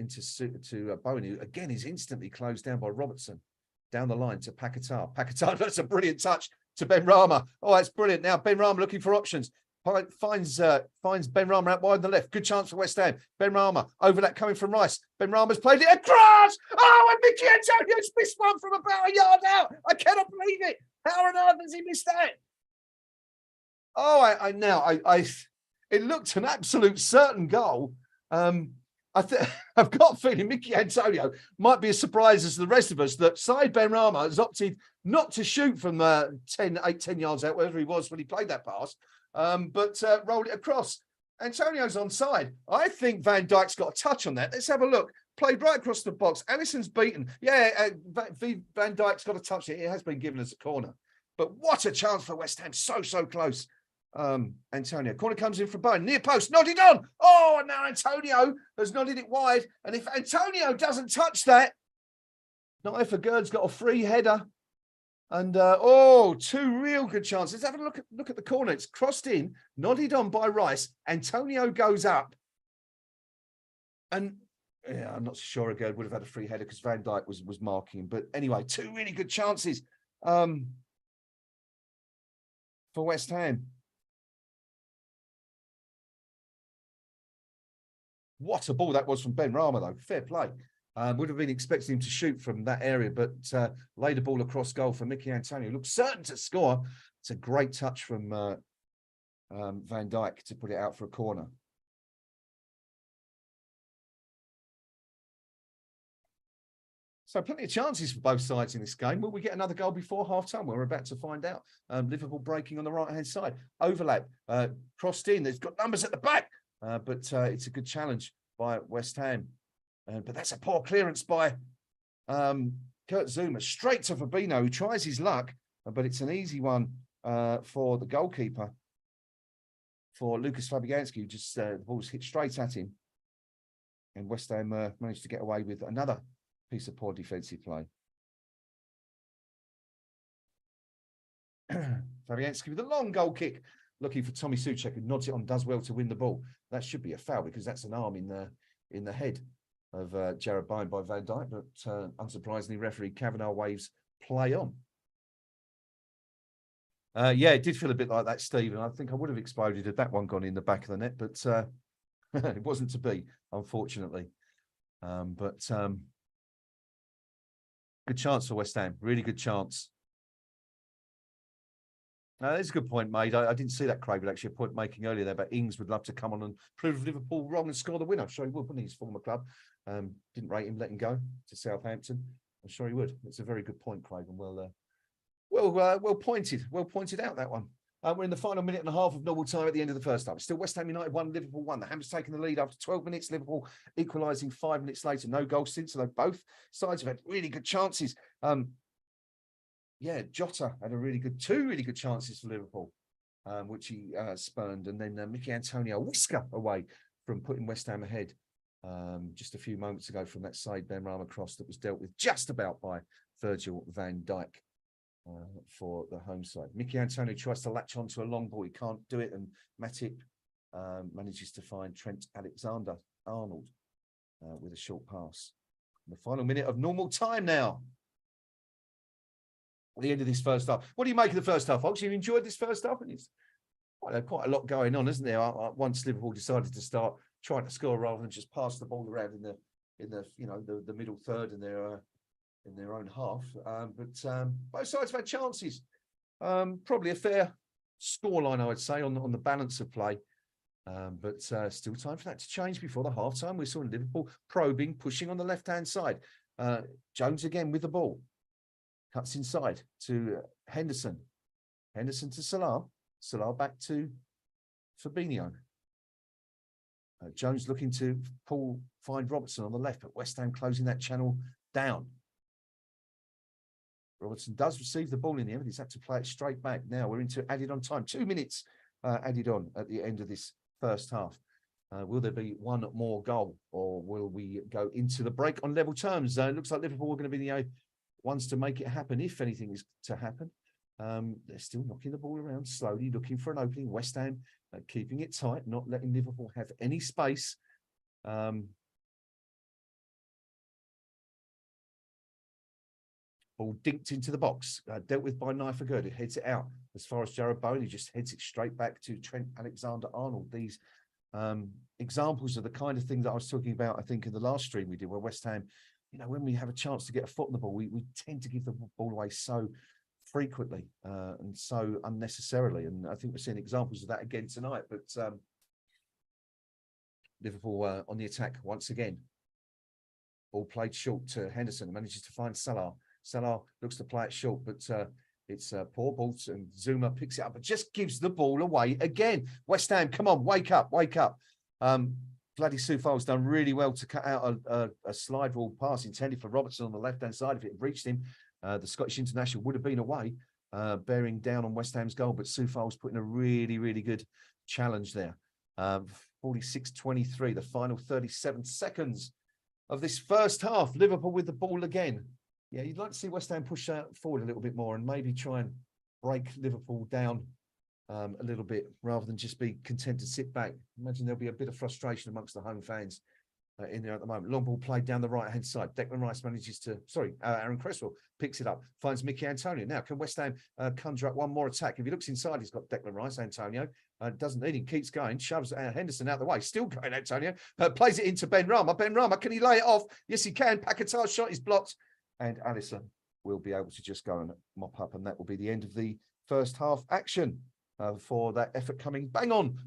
[SPEAKER 1] to Bowen, who again is instantly closed down by Robertson. Down the line to Paquetá. Paquetá, that's a brilliant touch to Ben Rama. Oh, that's brilliant. Now Ben Rama looking for options. Finds Ben Rama out wide on the left. Good chance for West Ham. Ben Rama over that coming from Rice. Ben Rama's played it across. Oh, and Mickey Antonio's missed one from about a yard out. I cannot believe it. How on earth has he missed that? Oh, it looked an absolute certain goal. I've got a feeling Mickey Antonio might be as surprised as the rest of us that Said Ben Rama has opted not to shoot from 10 yards out, wherever he was when he played that pass, but rolled it across. Antonio's onside. I think Van Dijk's got a touch on that. Let's have a look. Played right across the box. Alisson's beaten. Yeah, Van Dijk's got a touch. It has been given as a corner. But what a chance for West Ham. So close. Antonio. Corner comes in from Bowen. Near post. Nodded on. Oh, and now Antonio has nodded it wide. And if Antonio doesn't touch that, Naifa Gerd's got a free header. And, two real good chances. Have a look at the corner. It's crossed in, nodded on by Rice. Antonio goes up. And, yeah, I'm not sure Gerd would have had a free header because Van Dijk was marking him. But anyway, two really good chances for West Ham. What a ball that was from Ben Rama, though. Fair play. Would have been expecting him to shoot from that area, but laid the ball across goal for Mickey Antonio. Looks certain to score. It's a great touch from Van Dijk to put it out for a corner. So plenty of chances for both sides in this game. Will we get another goal before half-time? We're about to find out. Liverpool breaking on the right-hand side. Overlap. Crossed in. There's got numbers at the back. But it's a good challenge by West Ham. But that's a poor clearance by Kurt Zuma. Straight to Fabinho, who tries his luck. But it's an easy one for the goalkeeper, for Lucas Fabianski, who just the ball's hit straight at him. And West Ham managed to get away with another piece of poor defensive play. Fabianski with a long goal kick, looking for Tommy Soucek, who nods it on, does well to win the ball. That should be a foul because that's an arm in the head of Jared Bowen by Van Dijk. But unsurprisingly, referee Kavanagh waves play on. Yeah, it did feel a bit like that, Steve, and I think I would have exploded had that one gone in the back of the net. But It wasn't to be, unfortunately. But good chance for West Ham. Really good chance. That's a good point made. I didn't see that, Craig, but actually a point making earlier there. But Ings would love to come on and prove Liverpool wrong and score the winner. I'm sure he would, wouldn't he? His former club. Didn't rate him, let him go to Southampton. I'm sure he would. It's a very good point, Craig, and well pointed out, that one. We're in the final minute and a half of normal time at the end of the first half. Still West Ham United 1, Liverpool 1. The Hammers taking the lead after 12 minutes. Liverpool equalising 5 minutes later. No goals since, although both sides have had really good chances. Jota had two really good chances for Liverpool, which he spurned. And then Mickey Antonio whisker away from putting West Ham ahead just a few moments ago from that side Benrahma cross that was dealt with just about by Virgil van Dijk. For the home side. Mickey Antonio tries to latch onto a long ball. He can't do it, and Matip manages to find Trent Alexander-Arnold with a short pass. In the final minute of normal time now. At the end of this first half. What do you make of the first half, folks? You enjoyed this first half? And it's quite a lot going on, isn't there? Once Liverpool decided to start trying to score rather than just pass the ball around in the middle third in their own half. But both sides have had chances. Probably a fair scoreline, I would say, on the balance of play. But still time for that to change before the half-time. We saw Liverpool probing, pushing on the left-hand side. Jones again with the ball. Cuts inside to Henderson. Henderson to Salah. Salah back to Fabinho. Jones looking to find Robertson on the left, but West Ham closing that channel down. Robertson does receive the ball in the end. He's had to play it straight back. Now we're into added on time. 2 minutes added on at the end of this first half. Will there be one more goal, or will we go into the break on level terms? It looks like Liverpool are going to be the ones to make it happen, if anything is to happen. They're still knocking the ball around slowly, looking for an opening. West Ham keeping it tight, not letting Liverpool have any space. Ball dinked into the box, dealt with by Nyfagurd, who heads it out as far as Jared Bowen, who just heads it straight back to Trent Alexander-Arnold. These examples of the kind of thing that I was talking about, I think, in the last stream we did, where West Ham, when we have a chance to get a foot on the ball, we tend to give the ball away so frequently and so unnecessarily. And I think we're seeing examples of that again tonight. But Liverpool on the attack once again. Ball played short to Henderson, manages to find Salah. Salah looks to play it short, but it's poor ball, and Zuma picks it up, but just gives the ball away again. West Ham, come on, wake up, wake up. Bloody Soufal's done really well to cut out a slide rule pass intended for Robertson on the left-hand side. If it had reached him, the Scottish international would have been away, bearing down on West Ham's goal, but Soufal's putting a really, really good challenge there. 46-23, the final 37 seconds of this first half. Liverpool with the ball again. Yeah, you'd like to see West Ham push forward a little bit more and maybe try and break Liverpool down a little bit rather than just be content to sit back. Imagine there'll be a bit of frustration amongst the home fans in there at the moment. Long ball played down the right-hand side. Declan Rice manages to, Aaron Cresswell picks it up, finds Mickey Antonio. Now, can West Ham conjure up one more attack? If he looks inside, he's got Declan Rice, Antonio. Doesn't need him, keeps going, shoves Henderson out of the way. Still going, Antonio. Plays it into Benrahma. Benrahma, can he lay it off? Yes, he can. Paquetá's shot is blocked. And Alisson will be able to just go and mop up. And that will be the end of the first half action for that effort coming bang on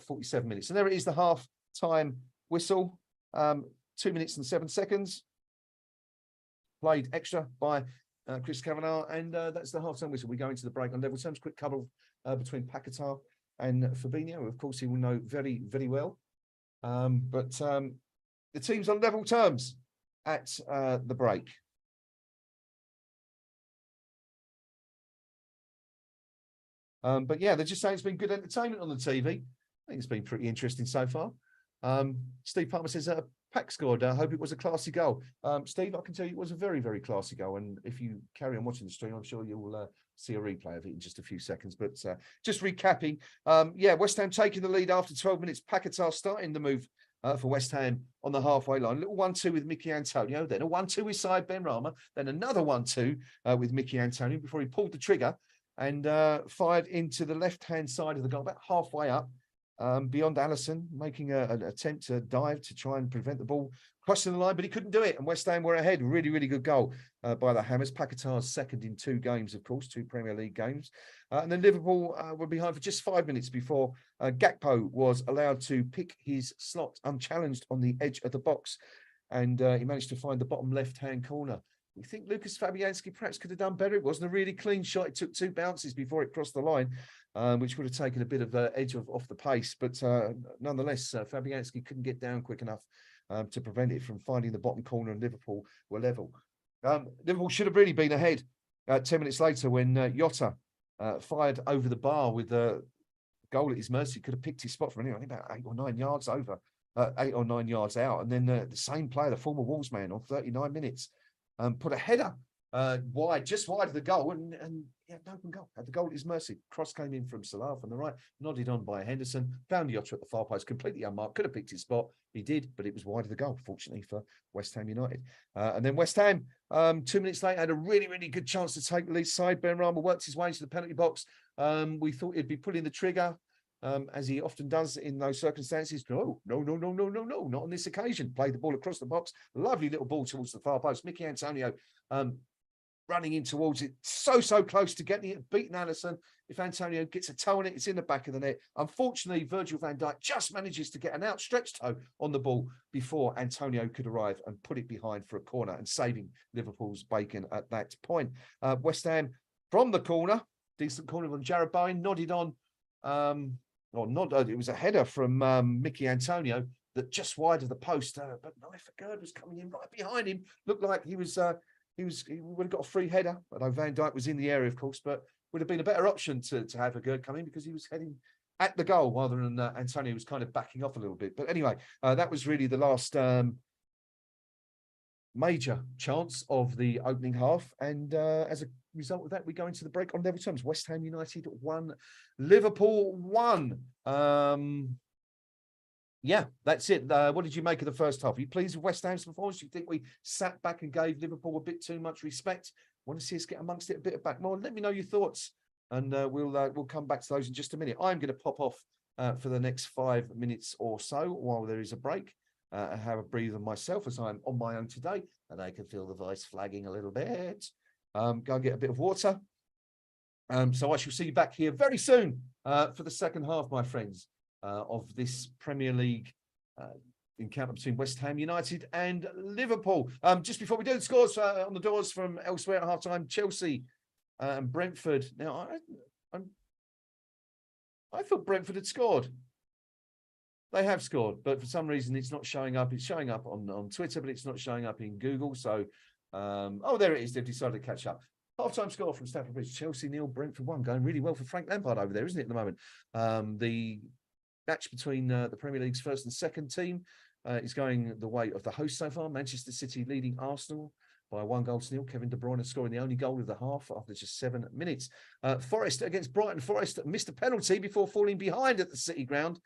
[SPEAKER 1] 47 minutes. And there it is, the half-time whistle. 2 minutes and 7 seconds. Played extra by Chris Kavanagh. And that's the half-time whistle. We go into the break on level terms. Quick couple between Paquetá and Fabinho. Of course, he will know very, very well. But the team's on level terms at the break. But yeah, they're just saying it's been good entertainment on the TV. I think it's been pretty interesting so far. Steve Palmer says, Pack scored. I hope it was a classy goal. Steve, I can tell you it was a very, very classy goal. And if you carry on watching the stream, I'm sure you'll see a replay of it in just a few seconds. But just recapping, West Ham taking the lead after 12 minutes. Paquetá starting the move for West Ham on the halfway line. Little 1-2 with Mickey Antonio, then a 1-2 with Said Benrahma, then another 1-2 with Mickey Antonio before he pulled the trigger and fired into the left-hand side of the goal, about halfway up. beyond Allison, making an attempt to dive to try and prevent the ball crossing the line, but he couldn't do it. And West Ham were ahead. Really, really good goal by the Hammers. Paquetá's second in 2 games, of course, 2 Premier League games. And then Liverpool were behind for just 5 minutes before Gakpo was allowed to pick his slot unchallenged on the edge of the box. And he managed to find the bottom left-hand corner. We think Lucas Fabianski perhaps could have done better. It wasn't a really clean shot. It took 2 bounces before it crossed the line, which would have taken a bit of edge off the pace. But nonetheless, Fabianski couldn't get down quick enough to prevent it from finding the bottom corner, and Liverpool were level. Liverpool should have really been ahead 10 minutes later when Jota fired over the bar with a goal at his mercy. Could have picked his spot from anywhere, about 8 or 9 yards over, 8 or 9 yards out. And then the same player, the former Wolves man, on 39 minutes, put a header wide, just wide of the goal, and yeah, an open goal. Had the goal at his mercy. Cross came in from Salah from the right, nodded on by Henderson, found Jota at the far post, completely unmarked. Could have picked his spot. He did, but it was wide of the goal, fortunately for West Ham United. And then West Ham, 2 minutes later, had a really, really good chance to take the lead side. Benrahma worked his way into the penalty box. We thought he'd be pulling the trigger, as he often does in those circumstances. No, not on this occasion. Played the ball across the box. Lovely little ball towards the far post. Mickey Antonio running in towards it, so close to getting it, beating Allison. If Antonio gets a toe on it, it's in the back of the net. Unfortunately, Virgil van Dijk just manages to get an outstretched toe on the ball before Antonio could arrive and put it behind for a corner, and saving Liverpool's bacon at that point. West Ham from the corner, decent corner from Jarrod Bowen, nodded on, it was a header from Mickey Antonio that just wide of the post, but Gerd was coming in right behind him. Looked like he would have got a free header, although Van Dijk was in the area, of course, but would have been a better option to have a Gerd come in, because he was heading at the goal rather than Antonio was kind of backing off a little bit. But anyway, that was really the last major chance of the opening half, and as a result of that, we go into the break on level terms. West Ham United 1, Liverpool 1. Yeah, that's it. What did you make of the first half? Are you pleased with West Ham's performance? Do you think we sat back and gave Liverpool a bit too much respect? Want to see us get amongst it a bit back more? Let me know your thoughts, and we'll come back to those in just a minute. I'm going to pop off for the next 5 minutes or so while there is a break. Have a breather myself, as I'm on my own today, and I can feel the voice flagging a little bit. Go and get a bit of water. So I shall see you back here very soon for the second half, my friends, of this Premier League encounter between West Ham United and Liverpool. Just before we do the scores on the doors from elsewhere at halftime, Chelsea and Brentford. Now, I thought Brentford had scored. They have scored, but for some reason it's not showing up. It's showing up on Twitter, but it's not showing up in Google. So, there it is. They've decided to catch up. Half-time score from Stamford Bridge. Chelsea 0, Brentford 1. Going really well for Frank Lampard over there, isn't it, at the moment? The match between the Premier League's first and second team is going the way of the host so far. Manchester City leading Arsenal by 1-0. Kevin De Bruyne scoring the only goal of the half after just 7 minutes. Forest against Brighton. Forest missed a penalty before falling behind at the City ground,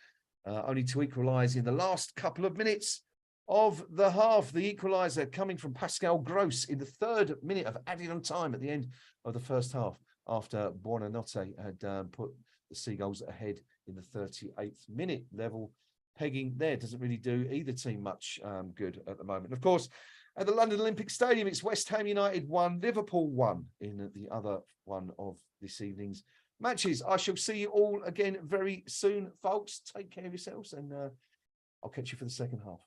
[SPEAKER 1] only to equalise in the last couple of minutes of the half. The equaliser coming from Pascal Gross in the 3rd minute of added on time at the end of the first half, after Buonanotte had put the Seagulls ahead in the 38th minute. Level pegging there doesn't really do either team much good at the moment. Of course, at the London Olympic Stadium, it's West Ham United 1, Liverpool 1 in the other one of this evening's matches. I shall see you all again very soon, folks. Take care of yourselves, and I'll catch you for the second half.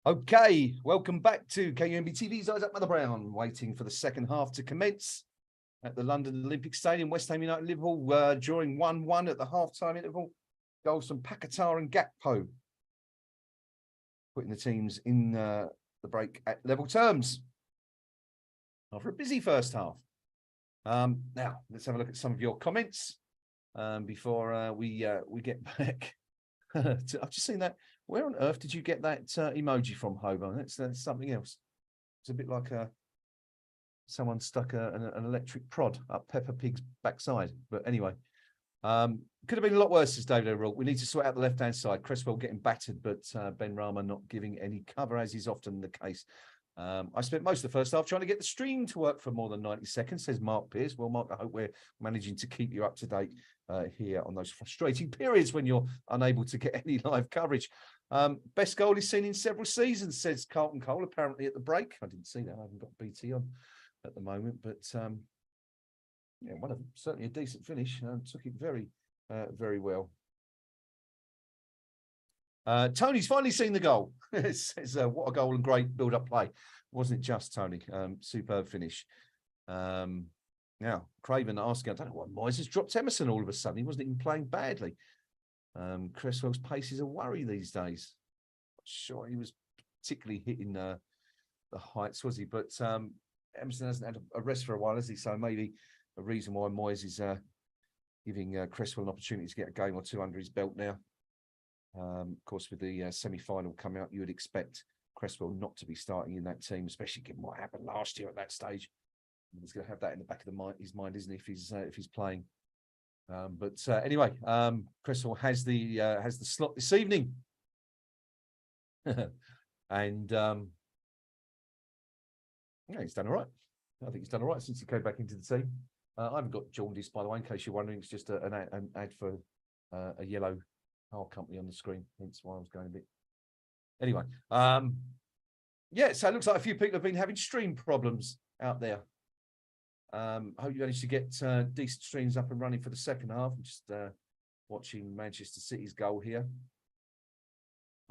[SPEAKER 1] Okay, welcome back to KUMB TV's Eyes Up Mother Brown, waiting for the second half to commence at the London Olympic Stadium. West Ham United Liverpool drawing 1-1 at the half-time interval. Goals from Paquetá and Gakpo, putting the teams in the break at level terms after a busy first half. Now, let's have a look at some of your comments before we get back. I've just seen that. Where on earth did you get that emoji from, Hobo? That's something else. It's a bit like someone stuck an electric prod up Peppa Pig's backside. But anyway, could have been a lot worse, says David O'Rourke. We need to sort out the left-hand side. Cresswell getting battered, but Ben Rama not giving any cover, as is often the case. I spent most of the first half trying to get the stream to work for more than 90 seconds, says Mark Pierce. Well, Mark, I hope we're managing to keep you up to date here on those frustrating periods when you're unable to get any live coverage. Best goal is seen in several seasons, says Carlton Cole, apparently at the break. I didn't see that. I haven't got BT on at the moment, but yeah, one of them, certainly a decent finish. Took it very, very well. Tony's finally seen the goal. Says, what a goal and great build-up play. Wasn't it just, Tony? Superb finish. Now, Craven asking, I don't know why Moyes has dropped Emerson all of a sudden. He wasn't even playing badly. Cresswell's pace is a worry these days. Not sure he was particularly hitting the heights, was he? But Emerson hasn't had a rest for a while, has he? So maybe a reason why Moyes is giving Cresswell an opportunity to get a game or two under his belt now. Of course, with the semi-final coming up, you would expect Cresswell not to be starting in that team, especially given what happened last year at that stage. He's going to have that in the back of his mind, isn't he, if he's playing? But anyway, Cresswell has the slot this evening, and yeah, he's done all right. I think he's done all right since he came back into the team. I haven't got jaundice, by the way, in case you're wondering. It's just an ad for a yellow car company on the screen. Hence why I was going a bit. Anyway, yeah. So it looks like a few people have been having stream problems out there. Hope you managed to get decent streams up and running for the second half. I'm just watching Manchester City's goal here.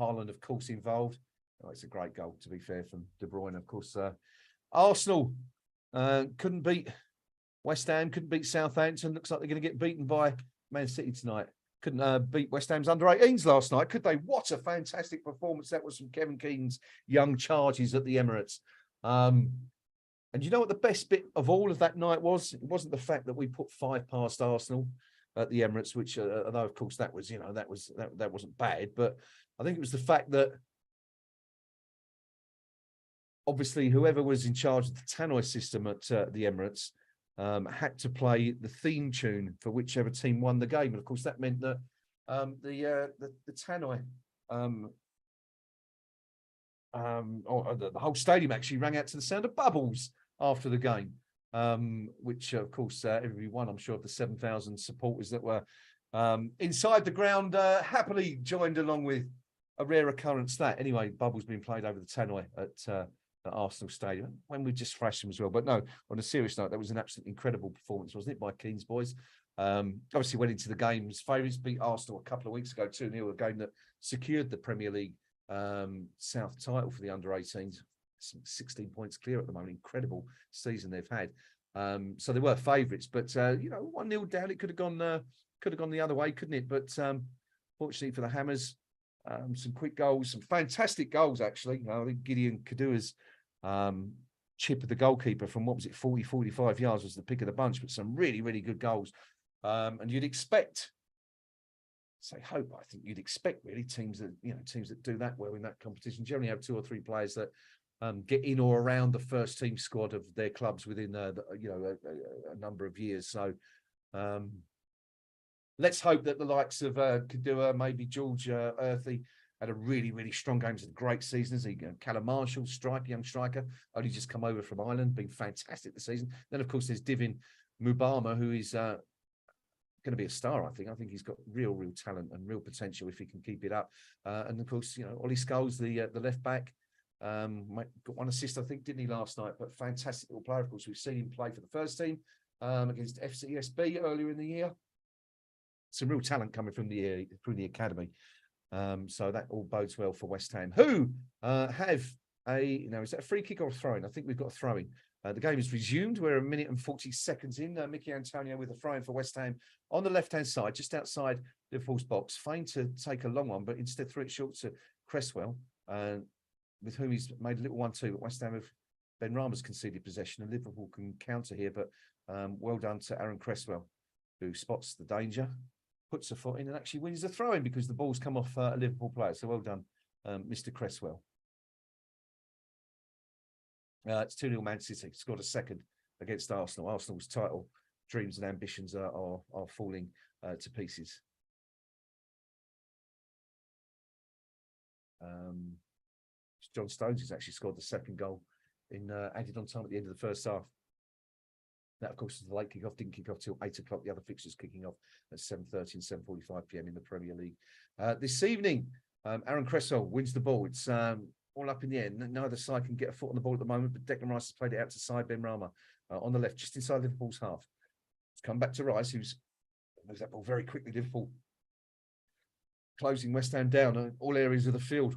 [SPEAKER 1] Haaland, of course, involved. Oh, it's a great goal, to be fair, from De Bruyne. Of course, Arsenal couldn't beat West Ham, couldn't beat Southampton. Looks like they're going to get beaten by Man City tonight. Couldn't beat West Ham's under-18s last night, could they? What a fantastic performance that was from Kevin Keegan's young charges at the Emirates. And you know what the best bit of all of that night was? It wasn't the fact that we put 5 past Arsenal at the Emirates, which, although of course that was, that wasn't bad, but I think it was the fact that obviously whoever was in charge of the tannoy system at the Emirates had to play the theme tune for whichever team won the game, and of course that meant that the tannoy. The whole stadium actually rang out to the sound of bubbles after the game, which of course every one, I'm sure, of the 7,000 supporters that were inside the ground happily joined along with. A rare occurrence that. Anyway, bubbles being played over the tannoy at Arsenal Stadium when we just thrashed them as well. But no, on a serious note, that was an absolutely incredible performance, wasn't it, by Keane's boys? Obviously went into the game as favourites, beat Arsenal a couple of weeks ago, 2-0, a game that secured the Premier League South title for the under-18s. 16 points clear at the moment. Incredible season they've had. So they were favourites, but 1-0 down, it could have gone the other way, couldn't it? But fortunately for the Hammers, some quick goals, some fantastic goals actually. I think Gideon Kadua's chip of the goalkeeper from 45 yards was the pick of the bunch, but some really, really good goals. And you'd expect. I think you'd expect really teams that do that well in that competition generally have 2 or 3 players that get in or around the first team squad of their clubs within a number of years. So let's hope that the likes of Kadua, maybe George Earthy, had a really, really strong game. It's a great season. As Callum Marshall, young striker, only just come over from Ireland, been fantastic this season. Then of course there's Divin Mubama, who is going to be a star. I think he's got real talent and real potential if he can keep it up. And of course, Ollie Scholes, the left back, got 1 assist, I think, didn't he, last night? But fantastic little player. Of course, we've seen him play for the first team against FCSB earlier in the year. Some real talent coming from the academy. So that all bodes well for West Ham, who have is that a free kick or a throw-in? I think we've got a throw-in. The game is resumed. We're a minute and 40 seconds in. Mickey Antonio with a throw-in for West Ham on the left-hand side, just outside Liverpool's box. Feigned to take a long one, but instead threw it short to Cresswell, with whom he's made a little 1-2. But West Ham have Benrahma's conceded possession, and Liverpool can counter here. But well done to Aaron Cresswell, who spots the danger, puts a foot in, and actually wins the throw-in because the ball's come off a Liverpool player. So well done, Mr. Cresswell. It's 2-0 Man City. Scored a second against Arsenal. Arsenal's title dreams and ambitions are falling to pieces. John Stones has actually scored the second goal in added on time at the end of the first half. That, of course, is the late kick-off. Didn't kick off till 8 o'clock. The other fixtures kicking off at 7:30 and 7:45 p.m. in the Premier League. This evening, Aaron Cresswell wins the ball. It's all up in the air. Neither side can get a foot on the ball at the moment, but Declan Rice has played it out to Saïd Benrahma on the left, just inside Liverpool's half. It's come back to Rice, who's moves that ball very quickly. Liverpool closing West Ham down on all areas of the field.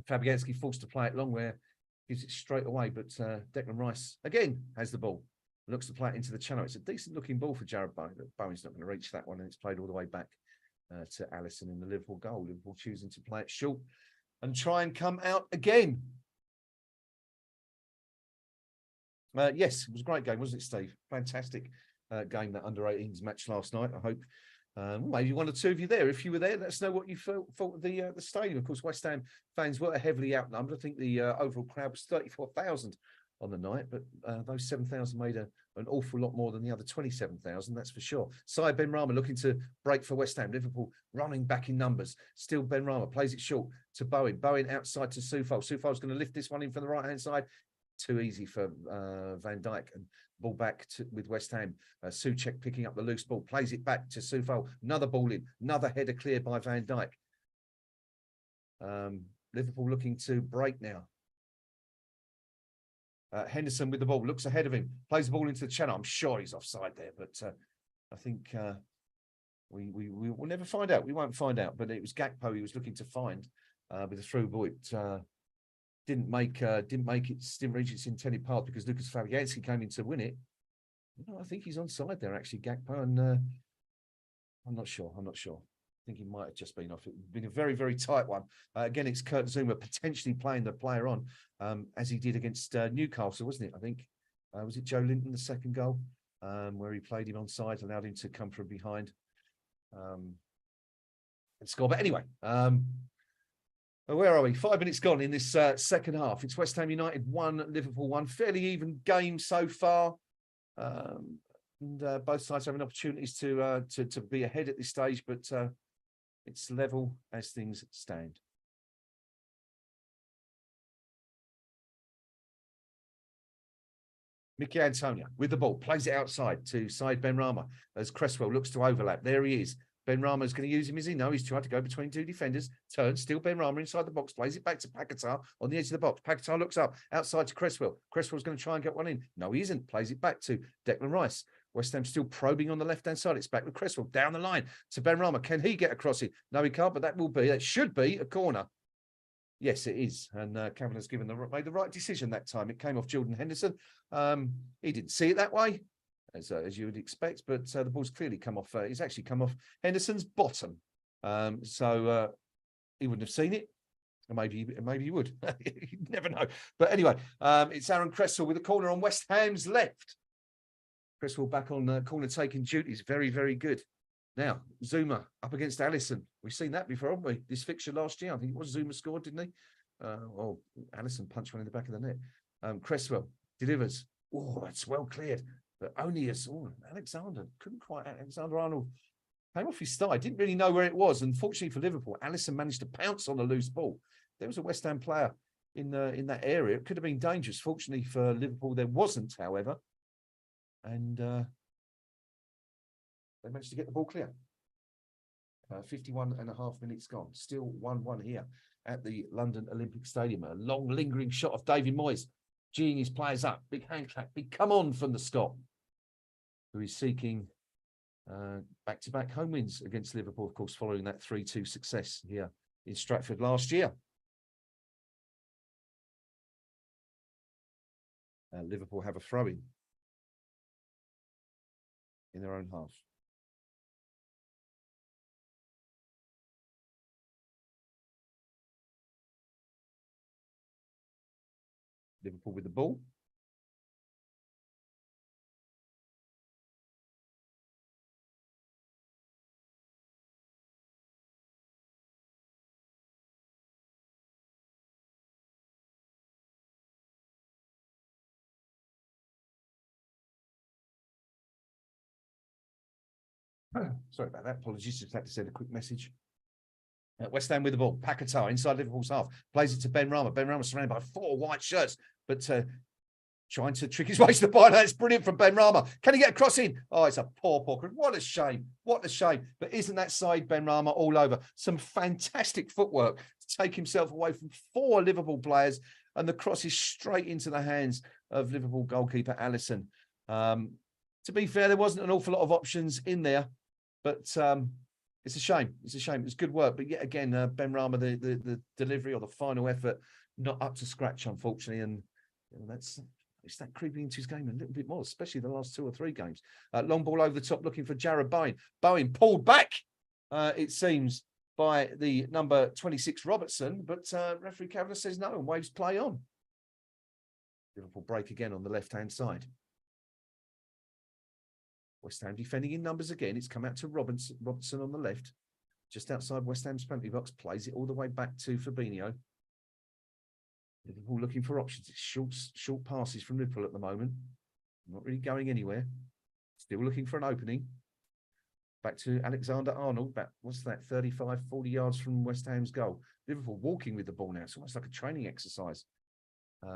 [SPEAKER 1] Fabianski forced to play it long, where gives it straight away, but Declan Rice again has the ball, looks to play it into the channel. It's a decent looking ball for Jared Bowen. Bowen's not going to reach that one, and it's played all the way back to Alisson in the Liverpool goal. Liverpool choosing to play it short and try and come out again. Yes, it was a great game, wasn't it, Steve? Fantastic game, that under-18s match last night. I hope maybe one or two of you there. If you were there, let us know what you thought of the stadium. Of course, West Ham fans were heavily outnumbered. I think the overall crowd was 34,000 on the night, but those 7,000 made an awful lot more than the other 27,000, that's for sure. Saïd Benrahma looking to break for West Ham. Liverpool running back in numbers. Still Benrahma plays it short to Bowen. Bowen outside to Soufal. Soufal's going to lift this one in from the right-hand side. Too easy for Van Dijk, and ball back with West Ham. Souček picking up the loose ball, plays it back to Soufal. Another ball in, another header cleared by Van Dijk. Liverpool looking to break now. Henderson with the ball, looks ahead of him, plays the ball into the channel. I'm sure he's offside there, but I think we will never find out. We won't find out. But it was Gakpo he was looking to find with a through ball. It didn't reach its intended path because Lucas Fabianski came in to win it. No, I think he's onside there actually, Gakpo, and I'm not sure. I think he might have just been off. It's been a very, very tight one. Again, it's Kurt Zouma potentially playing the player on, as he did against Newcastle, wasn't it? I think was it Joe Linton, the second goal, where he played him onside, allowed him to come from behind and score. But anyway. Where are we? 5 minutes gone in this second half. It's West Ham United 1, Liverpool 1. Fairly even game so far. And both sides having opportunities to be ahead at this stage, but it's level as things stand. Mickey Antonio with the ball, plays it outside to Saïd Benrahma as Cresswell looks to overlap. There he is. Benrahma's going to use him, is he? No, he's tried to go between two defenders. Turns, still Benrahma inside the box, plays it back to Paquetá on the edge of the box. Paquetá looks up, outside to Cresswell. Cresswell's going to try and get one in. No, he isn't. Plays it back to Declan Rice. West Ham still probing on the left-hand side. It's back with Cresswell down the line to Benrahma. Can he get across it? No, he can't, but that should be a corner. Yes, it is. And Kavanagh's made the right decision that time. It came off Jordan Henderson. He didn't see it that way, as you would expect, but the ball's clearly come off. It's actually come off Henderson's bottom, so he wouldn't have seen it. Or maybe he would. You never know. But anyway, it's Aaron Cresswell with a corner on West Ham's left. Cresswell back on corner taking duties. Very, very good. Now Zouma up against Alisson. We've seen that before, haven't we? This fixture last year, I think it was Zouma scored, didn't he? Alisson punched one in the back of the net. Cresswell delivers. Oh, that's well cleared. But only Alexander couldn't quite. Alexander-Arnold came off his thigh, didn't really know where it was. And fortunately for Liverpool, Alisson managed to pounce on a loose ball. There was a West Ham player in that area. It could have been dangerous. Fortunately for Liverpool, there wasn't, however. And they managed to get the ball clear. 51.5 minutes gone. Still 1-1 here at the London Olympic Stadium. A long lingering shot of David Moyes. Geeing his players up. Big hand clap. Big come on from the Scot, who is seeking Back-to-back home wins against Liverpool, of course, following that 3-2 success here in Stratford last year. Liverpool have a throw-in their own half. Liverpool with the ball. Sorry about that. Apologies. Just had to send a quick message. West Ham with the ball. Paquetá inside Liverpool's half. Plays it to Ben Rama. Ben Rama surrounded by 4 white shirts, but trying to trick his way to the byline. That's brilliant from Ben Rama. Can he get a cross in? Oh, it's a poor. What a shame. What a shame. But isn't that side Ben Rama all over? Some fantastic footwork to take himself away from 4 Liverpool players. And the cross is straight into the hands of Liverpool goalkeeper Alisson. To be fair, there wasn't an awful lot of options in there. But it's a shame. It's a shame. It was good work. But yet again, Ben Rama, the delivery or the final effort, not up to scratch, unfortunately. And it's that creeping into his game a little bit more, especially the last 2 or 3 games. Long ball over the top, looking for Jarrod Bowen. Bowen pulled back, it seems, by the number 26 Robertson. But referee Kavanagh says no and waves play on. Liverpool break again on the left-hand side. West Ham defending in numbers again. It's come out to Robertson on the left, just outside West Ham's penalty box. Plays it all the way back to Fabinho. Liverpool looking for options. It's short passes from Liverpool at the moment. Not really going anywhere. Still looking for an opening. Back to Alexander-Arnold. About, what's that, 35, 40 yards from West Ham's goal. Liverpool walking with the ball now. It's almost like a training exercise.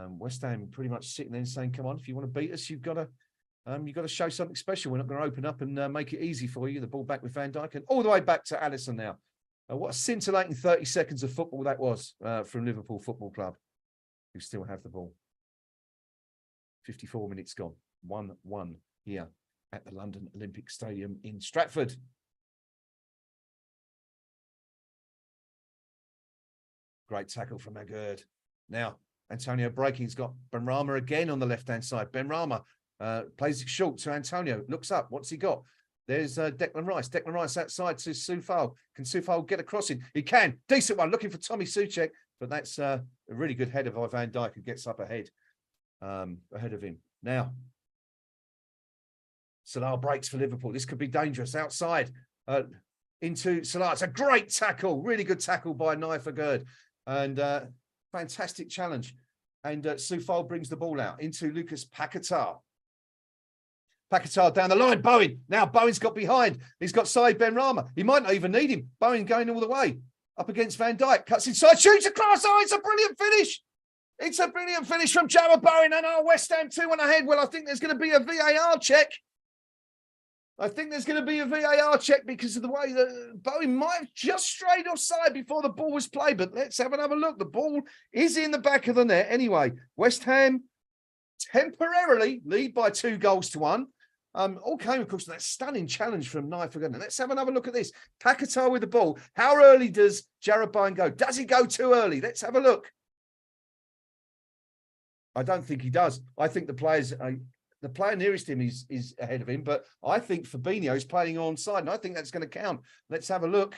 [SPEAKER 1] West Ham pretty much sitting there and saying, come on, if you want to beat us, you've got to show something special. We're not going to open up and make it easy for you. The ball back with Van Dijk and all the way back to Alisson now. What a scintillating 30 seconds of football that was from Liverpool Football Club, who still have the ball. 54 minutes gone. 1-1 here at the London Olympic Stadium in Stratford. Great tackle from Agurd. Now, Antonio breaking. He's got Ben Rama again on the left-hand side. Ben Rama plays it short to Antonio. Looks up. What's he got? There's Declan Rice. Declan Rice outside to Soufal. Can Soufal get a crossing? He can. Decent one. Looking for Tommy Soucek. But that's a really good header by Van Dijk, who gets up ahead of him. Now, Salah breaks for Liverpool. This could be dangerous. Outside into Salah. It's a great tackle. Really good tackle by Naif Agurd. And fantastic challenge. And Soufal brings the ball out into Lucas Paquetá. Paquetá down the line. Bowen. Now Bowen's got behind. He's got Saïd Ben Rama. He might not even need him. Bowen going all the way. Up against Van Dijk. Cuts inside. Shoots across. Oh, it's a brilliant finish. It's a brilliant finish from Jarrod Bowen. And West Ham 2-1 ahead. Well, I think there's going to be a VAR check. Because of the way that Bowen might have just strayed offside before the ball was played. But let's have another look. The ball is in the back of the net. Anyway, West Ham temporarily lead by 2-1. All came, of course, to that stunning challenge from Naif Agurd. Let's have another look at this. Paquetá with the ball. How early does Jarrod Bowen go? Does he go too early? Let's have a look. I don't think he does. I think the player nearest him is ahead of him, but I think Fabinho is playing onside, and I think that's going to count. Let's have a look.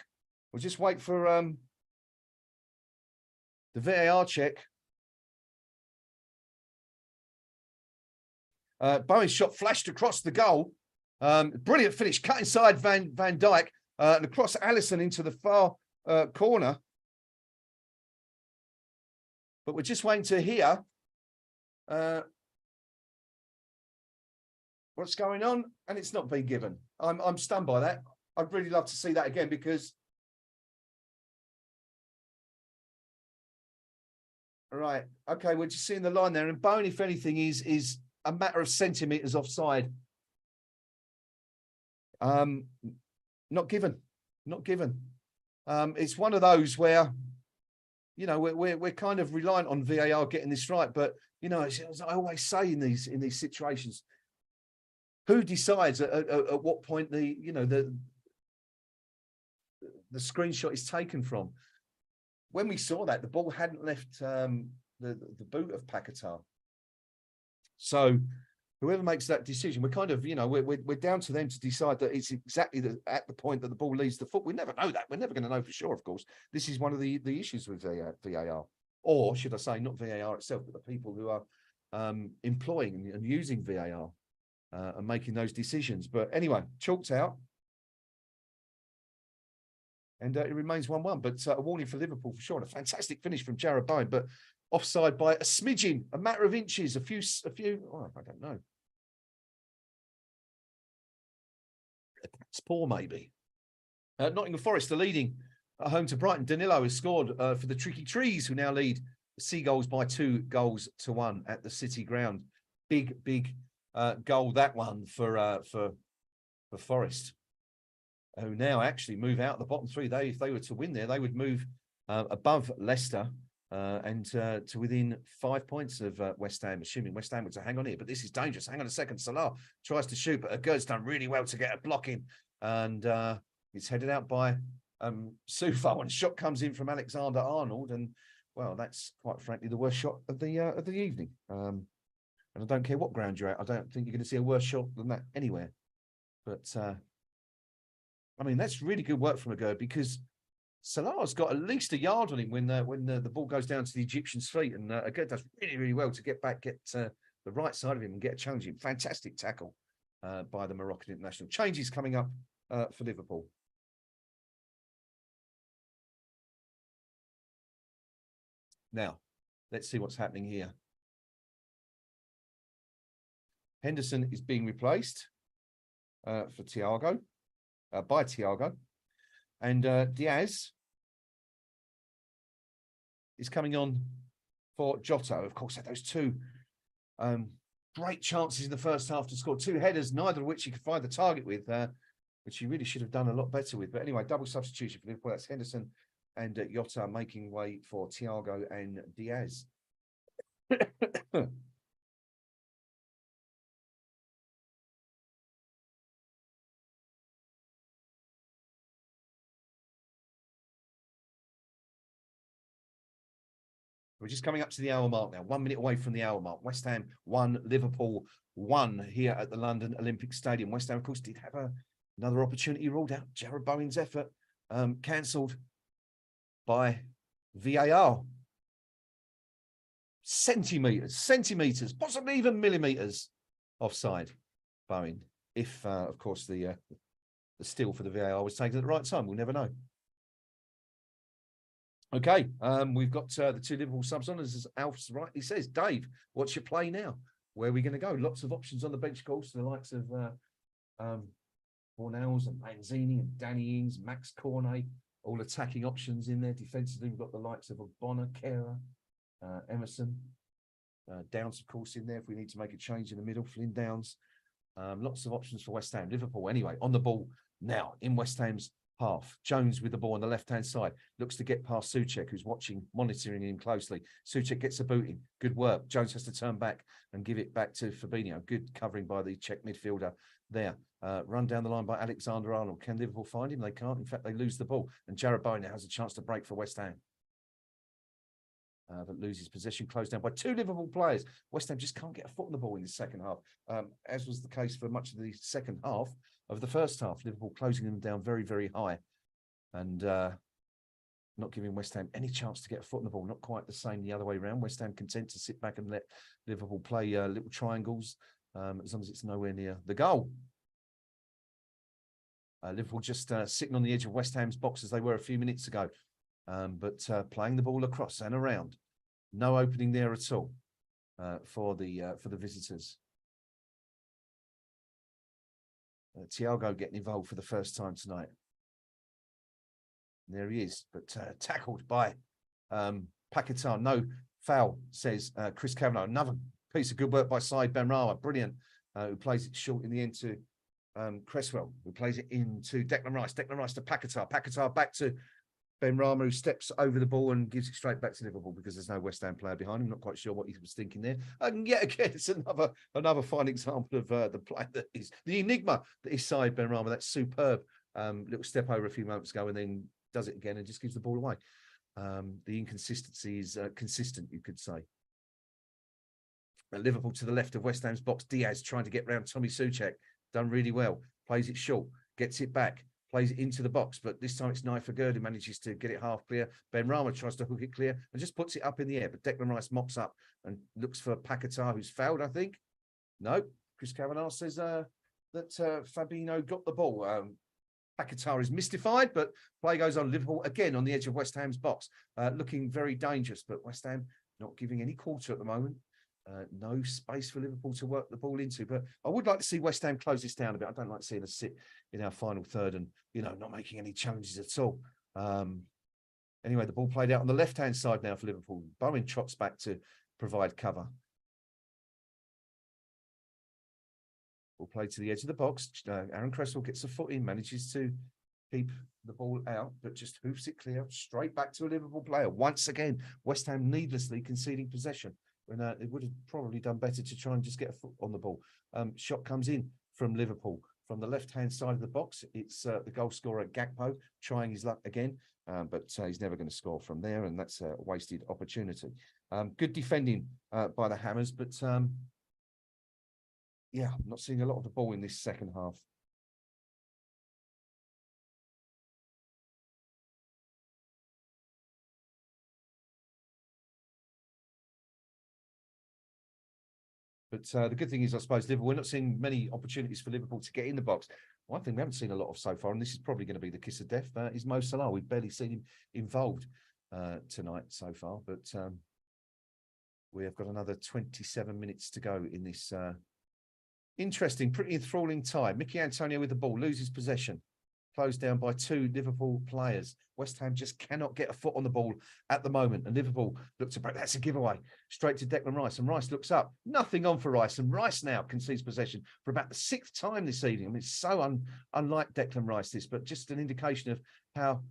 [SPEAKER 1] We'll just wait for the VAR check. Bowen's shot flashed across the goal. Brilliant finish, cut inside Van Dijk and across Alisson into the far corner. But we're just waiting to hear what's going on, and it's not been given. I'm stunned by that. I'd really love to see that again because. All right, okay, we're just seeing the line there, and Bowen, if anything, is a matter of centimetres offside. Not given. It's one of those where, you know, we're kind of reliant on VAR getting this right, but you know, as I always say in these situations, Who decides at what point the screenshot is taken from? When we saw that, the ball hadn't left the boot of Paquetá. So whoever makes that decision, we're kind of, we're down to them to decide that it's exactly at the point that the ball leaves the foot. We never know that. We're never going to know for sure, of course. This is one of the issues with VAR. Or should I say, not VAR itself, but the people who are employing and using VAR and making those decisions. But anyway, chalked out. And it remains 1-1, but a warning for Liverpool for sure. And a fantastic finish from Jarrod Bowen, but offside by a smidgen, a matter of inches, a few. Oh, I don't know. It's poor, maybe. Nottingham Forest are leading at home to Brighton. Danilo has scored for the Tricky Trees, who now lead the Seagulls by 2-1 at the City Ground. Big goal, that one for Forest, who now actually move out the bottom three. If they were to win there, they would move above Leicester and to within 5 points of West Ham, assuming West Ham were to hang on here. But this is dangerous. Hang on a second. Salah tries to shoot, but Agur's done really well to get a block in, and it's headed out by Sufo, and a shot comes in from Alexander-Arnold, and well, that's quite frankly the worst shot of the evening. And I don't care what ground you're at. I don't think you're going to see a worse shot than that anywhere. But I mean, that's really good work from Agur, because Salah's got at least a yard on him when the ball goes down to the Egyptian's feet, and Agur does really well to get back, get the right side of him and get a challenge him. Fantastic tackle by the Moroccan international. Changes coming up for Liverpool. Now, let's see what's happening here. Henderson is being replaced for Thiago. By Thiago, and Diaz is coming on for Jota. Of course, had those two great chances in the first half to score, two headers, neither of which he could find the target with, which he really should have done a lot better with. But anyway, double substitution for Liverpool. That's Henderson and Jota making way for Thiago and Diaz. We're just coming up to the hour mark now, 1 minute away from the hour mark. West Ham 1, Liverpool 1 here at the London Olympic Stadium. West Ham, of course, did have another opportunity ruled out. Jarrod Bowen's effort cancelled by VAR. Centimetres, possibly even millimetres offside, Bowen. If, of course, the steal for the VAR was taken at the right time. We'll never know. Okay, we've got the two Liverpool subs on, as Alf rightly says. Dave, what's your play now? Where are we going to go? Lots of options on the bench, of course, the likes of Fornells and Lanzini and Danny Ings, Max Cornet, all attacking options in there. Defensively, we've got the likes of Bonner, Kehrer, Emerson, Downs, of course, in there if we need to make a change in the middle. Flynn Downs. Lots of options for West Ham. Liverpool, anyway, on the ball now in West Ham's half. Jones with the ball on the left-hand side. Looks to get past Souček, who's monitoring him closely. Souček gets a boot in. Good work. Jones has to turn back and give it back to Fabinho. Good covering by the Czech midfielder there. Run down the line by Alexander-Arnold. Can Liverpool find him? They can't. In fact, they lose the ball. And Jarrod Bowen now has a chance to break for West Ham. But loses possession, closed down by two Liverpool players. West Ham just can't get a foot on the ball in the second half, as was the case for much of the second half of the first half. Liverpool closing them down very, very high and not giving West Ham any chance to get a foot on the ball. Not quite the same the other way around. West Ham content to sit back and let Liverpool play little triangles as long as it's nowhere near the goal. Liverpool just sitting on the edge of West Ham's box as they were a few minutes ago, but playing the ball across and around. No opening there at all for the visitors. Thiago getting involved for the first time tonight. And there he is, but tackled by Paquetá. No foul, says Chris Kavanagh. Another piece of good work by Said Benrahma. Brilliant. Who plays it short in the end to Cresswell, who plays it into Declan Rice. Declan Rice to Paquetá. Paquetá back to Benrahma, who steps over the ball and gives it straight back to Liverpool because there's no West Ham player behind him. Not quite sure what he was thinking there. And yet again, it's another fine example of the play that is the enigma that is side Benrahma. That's superb. Little step over a few moments ago and then does it again and just gives the ball away. The inconsistency is consistent, you could say. Liverpool to the left of West Ham's box. Diaz trying to get round Tommy Souček. Done really well. Plays it short. Gets it back. Plays it into the box. But this time it's Naifer Gerd who manages to get it half clear. Benrahma tries to hook it clear and just puts it up in the air. But Declan Rice mops up and looks for Paquetá, who's fouled, I think. No. Chris Kavanagh says that Fabinho got the ball. Paquetá is mystified, but play goes on. Liverpool again on the edge of West Ham's box. Looking very dangerous, but West Ham not giving any quarter at the moment. No space for Liverpool to work the ball into, but I would like to see West Ham close this down a bit. I don't like seeing us sit in our final third and, not making any challenges at all. Anyway, the ball played out on the left-hand side now for Liverpool. Bowen trots back to provide cover. Ball played to the edge of the box. Aaron Cresswell gets a foot in, manages to keep the ball out, but just hoofs it clear straight back to a Liverpool player. Once again, West Ham needlessly conceding possession. When it would have probably done better to try and just get a foot on the ball. Shot comes in from Liverpool. From the left-hand side of the box, it's the goal scorer, Gakpo, trying his luck again, but he's never going to score from there, and that's a wasted opportunity. Good defending by the Hammers, but yeah, I'm not seeing a lot of the ball in this second half. But the good thing is, I suppose, Liverpool, we're not seeing many opportunities for Liverpool to get in the box. One thing we haven't seen a lot of so far, and this is probably going to be the kiss of death, is Mo Salah. We've barely seen him involved tonight so far, but we have got another 27 minutes to go in this interesting, pretty enthralling tie. Mickey Antonio with the ball, loses possession. Closed down by two Liverpool players. West Ham just cannot get a foot on the ball at the moment. And Liverpool look to break. That's a giveaway. Straight to Declan Rice. And Rice looks up. Nothing on for Rice. And Rice now concedes possession for about the 6th time this evening. I mean, it's so unlike Declan Rice, this, but just an indication of how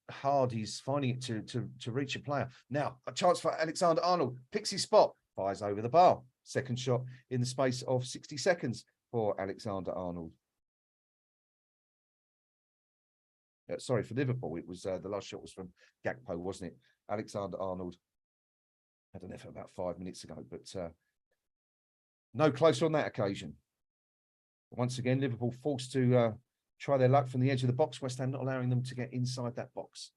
[SPEAKER 1] hard he's finding it to reach a player. Now, a chance for Alexander Arnold. Picks his spot. Fires over the bar. Second shot in the space of 60 seconds for Alexander Arnold. Sorry, for Liverpool, it was the last shot was from Gakpo, wasn't it? Alexander Arnold had an effort about 5 minutes ago, but no closer on that occasion. Once again, Liverpool forced to try their luck from the edge of the box. West Ham not allowing them to get inside that box.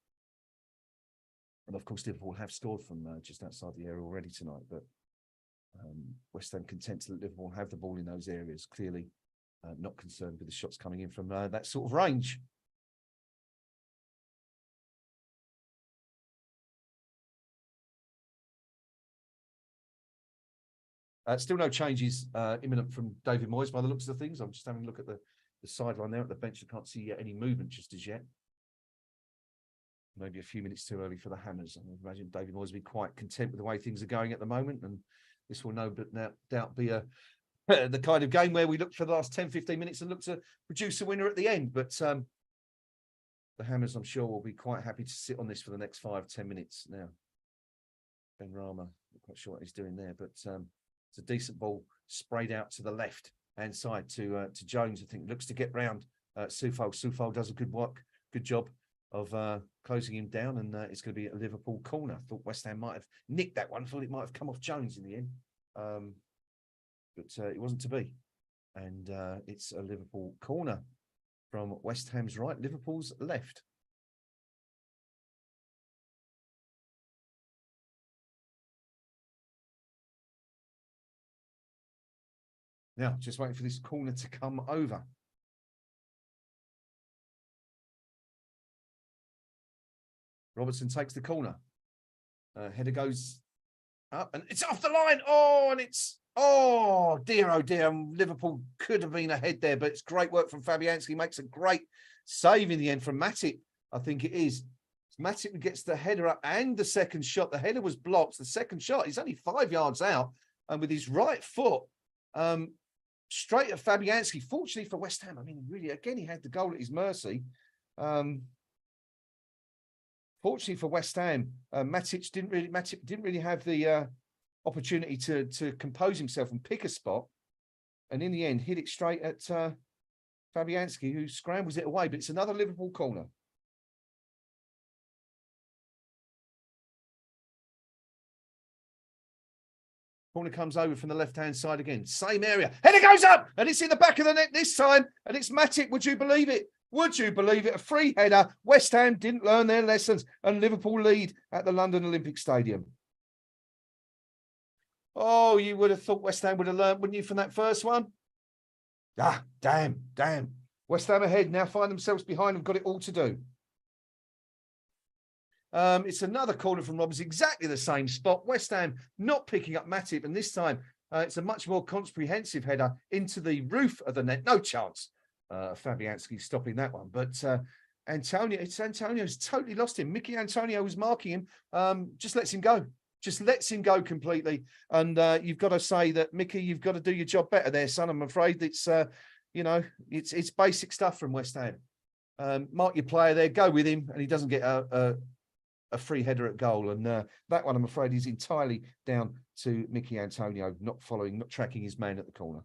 [SPEAKER 1] And of course, Liverpool have scored from just outside the area already tonight, but West Ham content to let Liverpool have the ball in those areas. Clearly not concerned with the shots coming in from that sort of range. Still no changes imminent from David Moyes by the looks of things. I'm just having a look at the sideline there at the bench. I can't see any movement just as yet. Maybe a few minutes too early for the Hammers. I imagine David Moyes will be quite content with the way things are going at the moment. And this will no doubt be the kind of game where we look for the last 10, 15 minutes and look to produce a winner at the end. But the Hammers, I'm sure, will be quite happy to sit on this for the next 5, 10 minutes now. Benrahma, not quite sure what he's doing there, but it's a decent ball sprayed out to the left-hand side to Jones. I think looks to get round Soufal. Soufal does a good job of closing him down, and it's going to be a Liverpool corner. I thought West Ham might have nicked that one. Thought it might have come off Jones in the end, but it wasn't to be. And it's a Liverpool corner from West Ham's right, Liverpool's left. Now, just waiting for this corner to come over. Robertson takes the corner. Header goes up and it's off the line. Oh, and it's, oh dear. Liverpool could have been ahead there, but it's great work from Fabianski. Makes a great save in the end from Matip, I think it is. Matip gets the header up and the second shot. The header was blocked. The second shot, he's only 5 yards out, and with his right foot, straight at Fabianski. Fortunately for West Ham, I mean, really, again, he had the goal at his mercy. Fortunately for West Ham, Matic didn't really have the opportunity to compose himself and pick a spot, and in the end hit it straight at Fabianski, who scrambles it away. But it's another Liverpool corner. Corner comes over from the left-hand side again. Same area. And it goes up. And it's in the back of the net this time. And it's Matic. Would you believe it? Would you believe it? A free header. West Ham didn't learn their lessons. And Liverpool lead at the London Olympic Stadium. Oh, you would have thought West Ham would have learned, wouldn't you, from that first one? Ah, damn. West Ham ahead. Now find themselves behind and got it all to do. It's another corner from Robbins, exactly the same spot. West Ham not picking up Matip, and this time it's a much more comprehensive header into the roof of the net. No chance. Fabianski stopping that one, but Antonio's totally lost him. Mickey Antonio was marking him, just lets him go. Just lets him go completely. And you've got to say that, Mickey, you've got to do your job better there, son. I'm afraid it's it's basic stuff from West Ham. Mark your player there, go with him, and he doesn't get a free header at goal. And that one, I'm afraid, is entirely down to Mickey Antonio not tracking his man at the corner.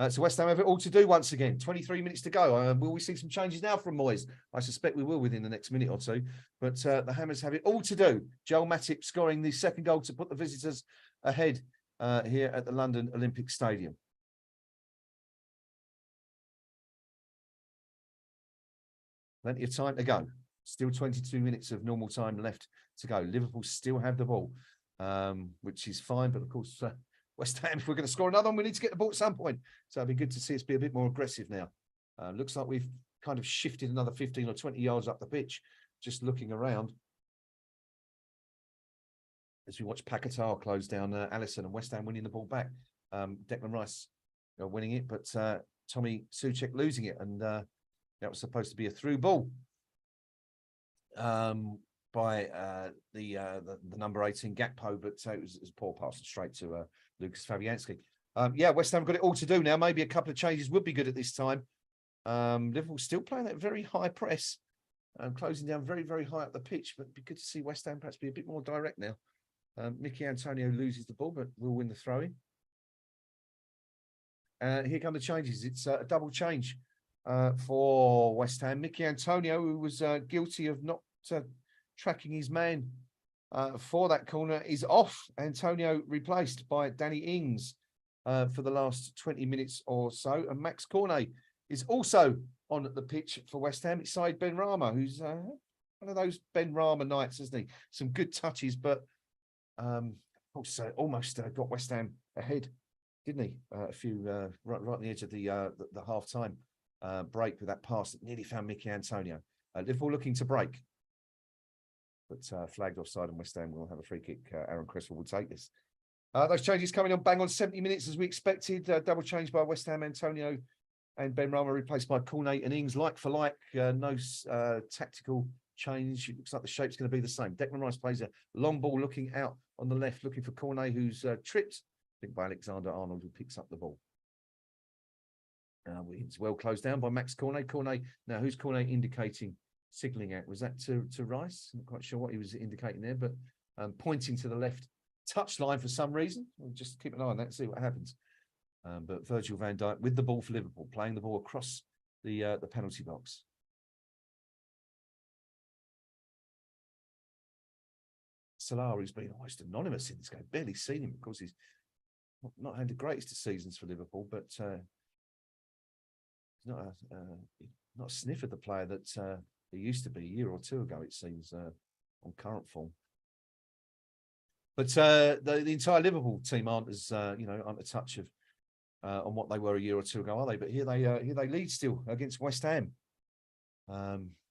[SPEAKER 1] So West Ham have it all to do once again. 23 minutes to go. Will we see some changes now from Moyes? I suspect we will within the next minute or two. But the Hammers have it all to do. Joel Matip scoring the second goal to put the visitors ahead here at the London Olympic Stadium. Plenty of time to go. Still 22 minutes of normal time left to go. Liverpool still have the ball, which is fine. But of course, West Ham, if we're going to score another one, we need to get the ball at some point. So it'd be good to see us be a bit more aggressive now. Looks like we've kind of shifted another 15 or 20 yards up the pitch, just looking around. As we watch Paquetá close down Alisson, and West Ham winning the ball back. Declan Rice winning it, but Tommy Souček losing it. And that was supposed to be a through ball by the number 18 Gakpo, but it was a poor pass straight to Lucas Fabianski. West Ham got it all to do now. Maybe a couple of changes would be good at this time. Liverpool still playing that very high press, closing down very, very high up the pitch, but it'd be good to see West Ham perhaps be a bit more direct now. Mickey Antonio loses the ball, but will win the throw-in. Here come the changes. It's a double change for West Ham. Mickey Antonio, who was guilty of not tracking his man for that corner, is off. Antonio replaced by Danny Ings for the last 20 minutes or so. And Max Cornet is also on at the pitch for West Ham. It's Said Benrahma, who's one of those Benrahma nights, isn't he? Some good touches, but also almost got West Ham ahead, didn't he? A few right on the edge of the half-time break with that pass that nearly found Mickey Antonio. Liverpool looking to break, but flagged offside, and West Ham will have a free kick. Aaron Cresswell will take this. Those changes coming on bang on 70 minutes as we expected. Double change by West Ham. Antonio and Benrahma replaced by Cornet and Ings, like for like. No tactical change. It looks like the shape's going to be the same. Declan Rice plays a long ball looking out on the left, looking for Cornet, who's tripped, I think, by Alexander-Arnold, who picks up the ball. It's well closed down by Max Cornet. Cornet, now who's Cornet indicating, signalling at? Was that to Rice? I'm not quite sure what he was indicating there, but pointing to the left touchline for some reason. We'll just keep an eye on that, see what happens. But Virgil van Dijk with the ball for Liverpool, playing the ball across the penalty box. Solari's been almost anonymous in this game. Barely seen him. Of course, he's not had the greatest of seasons for Liverpool, but he's not a sniff of the player that he used to be a year or two ago, it seems, on current form. But the entire Liverpool team aren't as aren't a touch of on what they were a year or two ago, are they? But here they lead still against West Ham.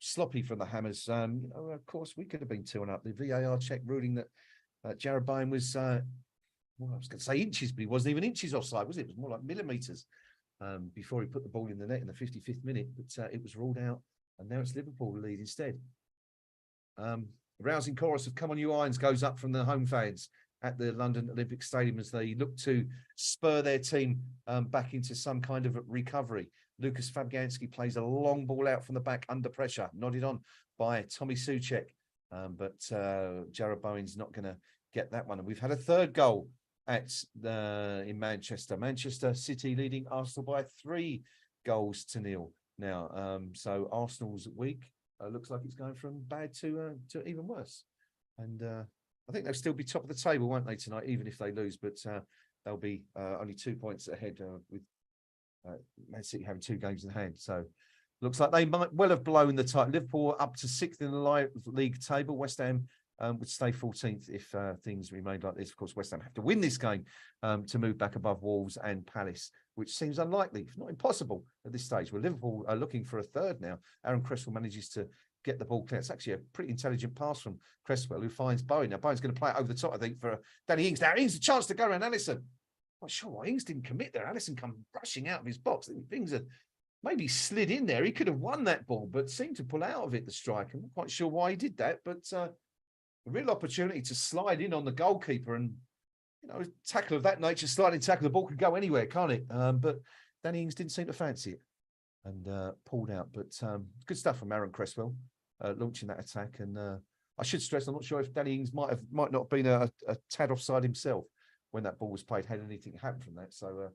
[SPEAKER 1] Sloppy from the Hammers. Of course, we could have been 2-1 up. The VAR check ruling that Jared Bowen was, I was going to say inches, but he wasn't even inches offside, was it? It was more like millimetres before he put the ball in the net in the 55th minute. But it was ruled out, and now it's Liverpool who lead instead. Rousing chorus of "Come on, you Irons" goes up from the home fans at the London Olympic Stadium as they look to spur their team back into some kind of recovery. Lucas Fabianski plays a long ball out from the back under pressure, nodded on by Tommy Soucek. But Jarrod Bowen's not going to get that one. And we've had a third goal in Manchester. Manchester City leading Arsenal by 3-0 now. So Arsenal's week looks like it's going from bad to even worse. And I think they'll still be top of the table, won't they, tonight, even if they lose? But they'll be only 2 points ahead with Man City having 2 games in hand. So looks like they might well have blown the title. Liverpool up to 6th in the league table. West Ham would stay 14th if things remained like this. Of course, West Ham have to win this game to move back above Wolves and Palace, which seems unlikely, if not impossible at this stage. Well, Liverpool are looking for a third now. Aaron Cresswell manages to get the ball clear. It's actually a pretty intelligent pass from Cresswell, who finds Bowen. Now, Bowen's going to play it over the top, I think, for Danny Ings. Now, Ings a chance to go around Alisson. Not sure why Ings didn't commit there. Alisson come rushing out of his box. Things had maybe slid in there. He could have won that ball, but seemed to pull out of it, the striker. I'm not quite sure why he did that, but a real opportunity to slide in on the goalkeeper. And, you know, a tackle of that nature, sliding tackle, the ball could go anywhere, can't it? But Danny Ings didn't seem to fancy it and pulled out. But good stuff from Aaron Cresswell, launching that attack. And I should stress, I'm not sure if Danny Ings might not have been a tad offside himself when that ball was played, had anything happened from that. So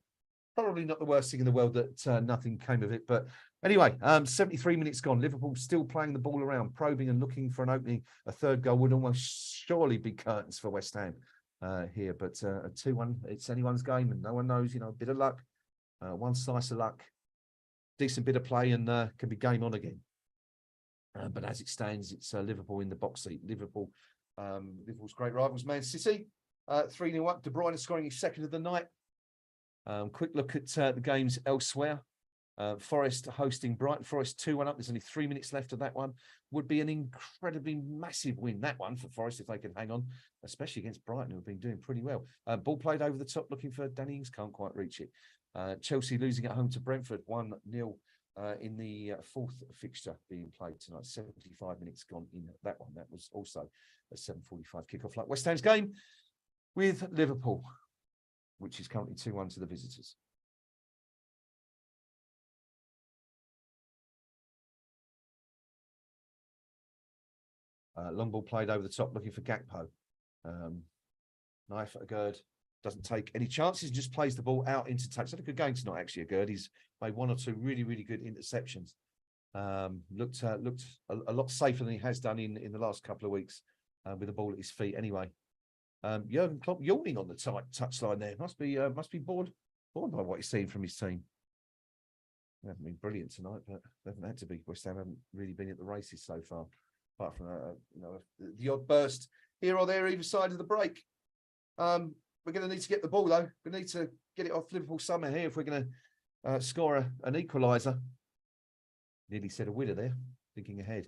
[SPEAKER 1] probably not the worst thing in the world that nothing came of it. But anyway, 73 minutes gone. Liverpool still playing the ball around, probing and looking for an opening. A third goal would almost surely be curtains for West Ham here. But a 2-1, it's anyone's game, and no one knows, you know, a bit of luck, one slice of luck, decent bit of play, and can be game on again. But as it stands, it's Liverpool in the box seat. Liverpool's great rivals, Man City. 3-0 up. De Bruyne scoring his second of the night. Quick look at the games elsewhere. Forest hosting Brighton. Forest 2-1 up. There's only 3 minutes left of that one. Would be an incredibly massive win, that one, for Forest, if they can hang on, especially against Brighton, who have been doing pretty well. Ball played over the top, looking for Danny Ings, can't quite reach it. Chelsea losing at home to Brentford, 1-0 in the fourth fixture being played tonight. 75 minutes gone in that one. That was also a 7:45 kickoff, like West Ham's game with Liverpool, which is currently 2-1 to the visitors. Long ball played over the top, looking for Gakpo. Knife at Agurd, doesn't take any chances, just plays the ball out into touch. Had a good game tonight, actually, Agurd. He's made 1 or 2 really, really good interceptions. Looked a lot safer than he has done in the last couple of weeks with the ball at his feet anyway. Jurgen Klopp yawning on the touchline there. Must be bored by what he's seen from his team. They haven't been brilliant tonight, but they haven't had to be. West Ham haven't really been at the races so far, apart from the odd burst here or there either side of the break. We're going to need to get the ball though. We need to get it off Liverpool somewhere here if we're going to score an equaliser. Nearly said a winner there, thinking ahead.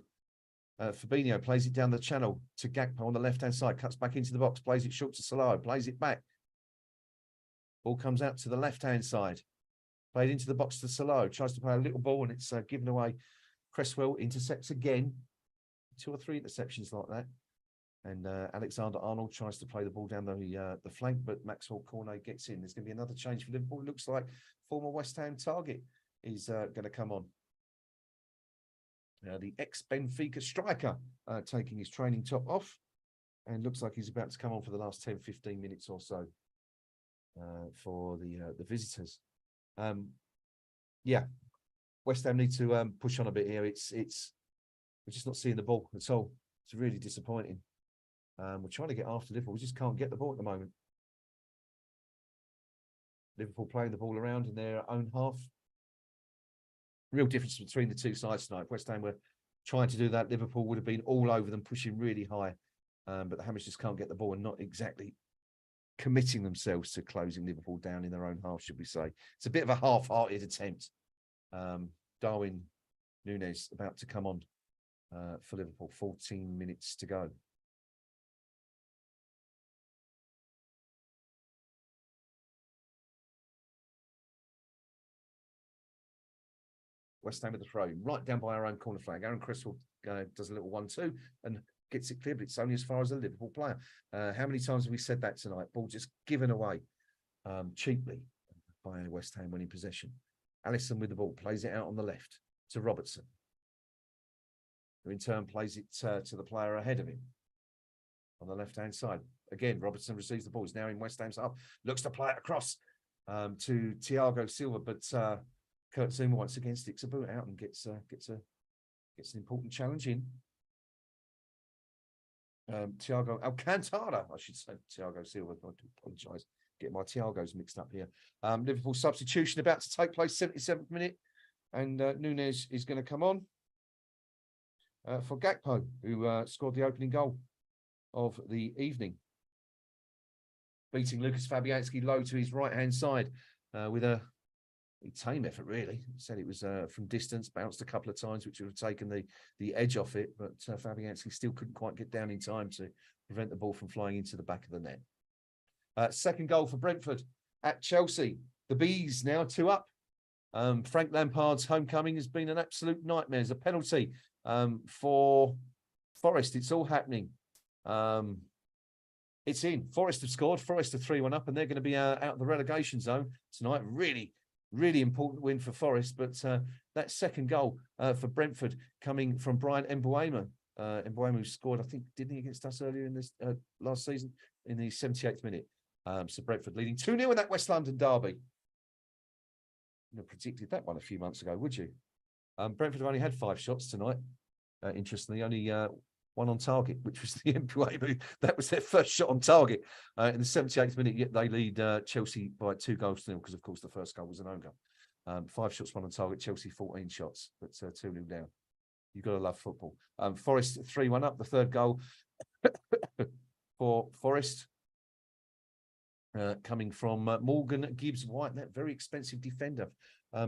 [SPEAKER 1] Fabinho plays it down the channel to Gakpo on the left-hand side, cuts back into the box, plays it short to Salah, plays it back. Ball comes out to the left-hand side, played into the box to Salah, tries to play a little ball and it's given away. Cresswell intercepts again, 2 or 3 interceptions like that. And Alexander-Arnold tries to play the ball down the flank, but Maxwell Cornet gets in. There's going to be another change for Liverpool. It looks like former West Ham target is going to come on. The ex-Benfica striker taking his training top off and looks like he's about to come on for the last 10-15 minutes or so for the visitors. Yeah, West Ham need to push on a bit here. We're just not seeing the ball at all. It's really disappointing. We're trying to get after Liverpool. We just can't get the ball at the moment. Liverpool playing the ball around in their own half. Real difference between the two sides tonight. If West Ham were trying to do that, Liverpool would have been all over them, pushing really high. But the Hammers just can't get the ball and not exactly committing themselves to closing Liverpool down in their own half, should we say. It's a bit of a half-hearted attempt. Darwin Núñez about to come on for Liverpool. 14 minutes to go. West Ham with the throw, right down by our own corner flag. Aaron Cresswell does a little 1-2 and gets it clear, but it's only as far as a Liverpool player. How many times have we said that tonight? Ball just given away cheaply by West Ham winning possession. Alisson with the ball, plays it out on the left to Robertson, who in turn plays it to the player ahead of him on the left-hand side. Again, Robertson receives the ball. He's now in West Ham's half. Looks to play it across to Thiago Silva, but Kurt Zouma once again sticks a boot out and gets an important challenge in. Thiago Alcantara, I should say. Thiago Silva. I do apologise. Get my Thiagos mixed up here. Liverpool substitution about to take place, 77th minute, and Núñez is going to come on for Gakpo, who scored the opening goal of the evening, beating Lucas Fabianski low to his right-hand side with a tame effort, really. He said it was from distance, bounced a couple of times, which would have taken the edge off it, but Fabianski still couldn't quite get down in time to prevent the ball from flying into the back of the net. Second goal for Brentford at Chelsea. The Bees now 2 up. Frank Lampard's homecoming has been an absolute nightmare. There's a penalty for Forest. It's all happening. It's in. Forest have scored. Forest are 3-1 up, and they're going to be out of the relegation zone tonight. Really, really important win for Forest. But that second goal for Brentford coming from Brian Mbeumo. Mbeumo scored, I think, didn't he, against us earlier in this last season in the 78th minute. So Brentford leading 2-0 in that West London derby. You predicted that one a few months ago, would you? Brentford have only had 5 shots tonight. Interestingly, only one on target, which was the Mbeumo. That was their first shot on target. In the 78th minute, yet they lead Chelsea by 2-0 because, of course, the first goal was an own goal. 5 shots, 1 on target. Chelsea 14 shots, but 2-0 down. You've got to love football. Forest 3-1 up. The third goal for Forest coming from Morgan Gibbs-White, that very expensive defender.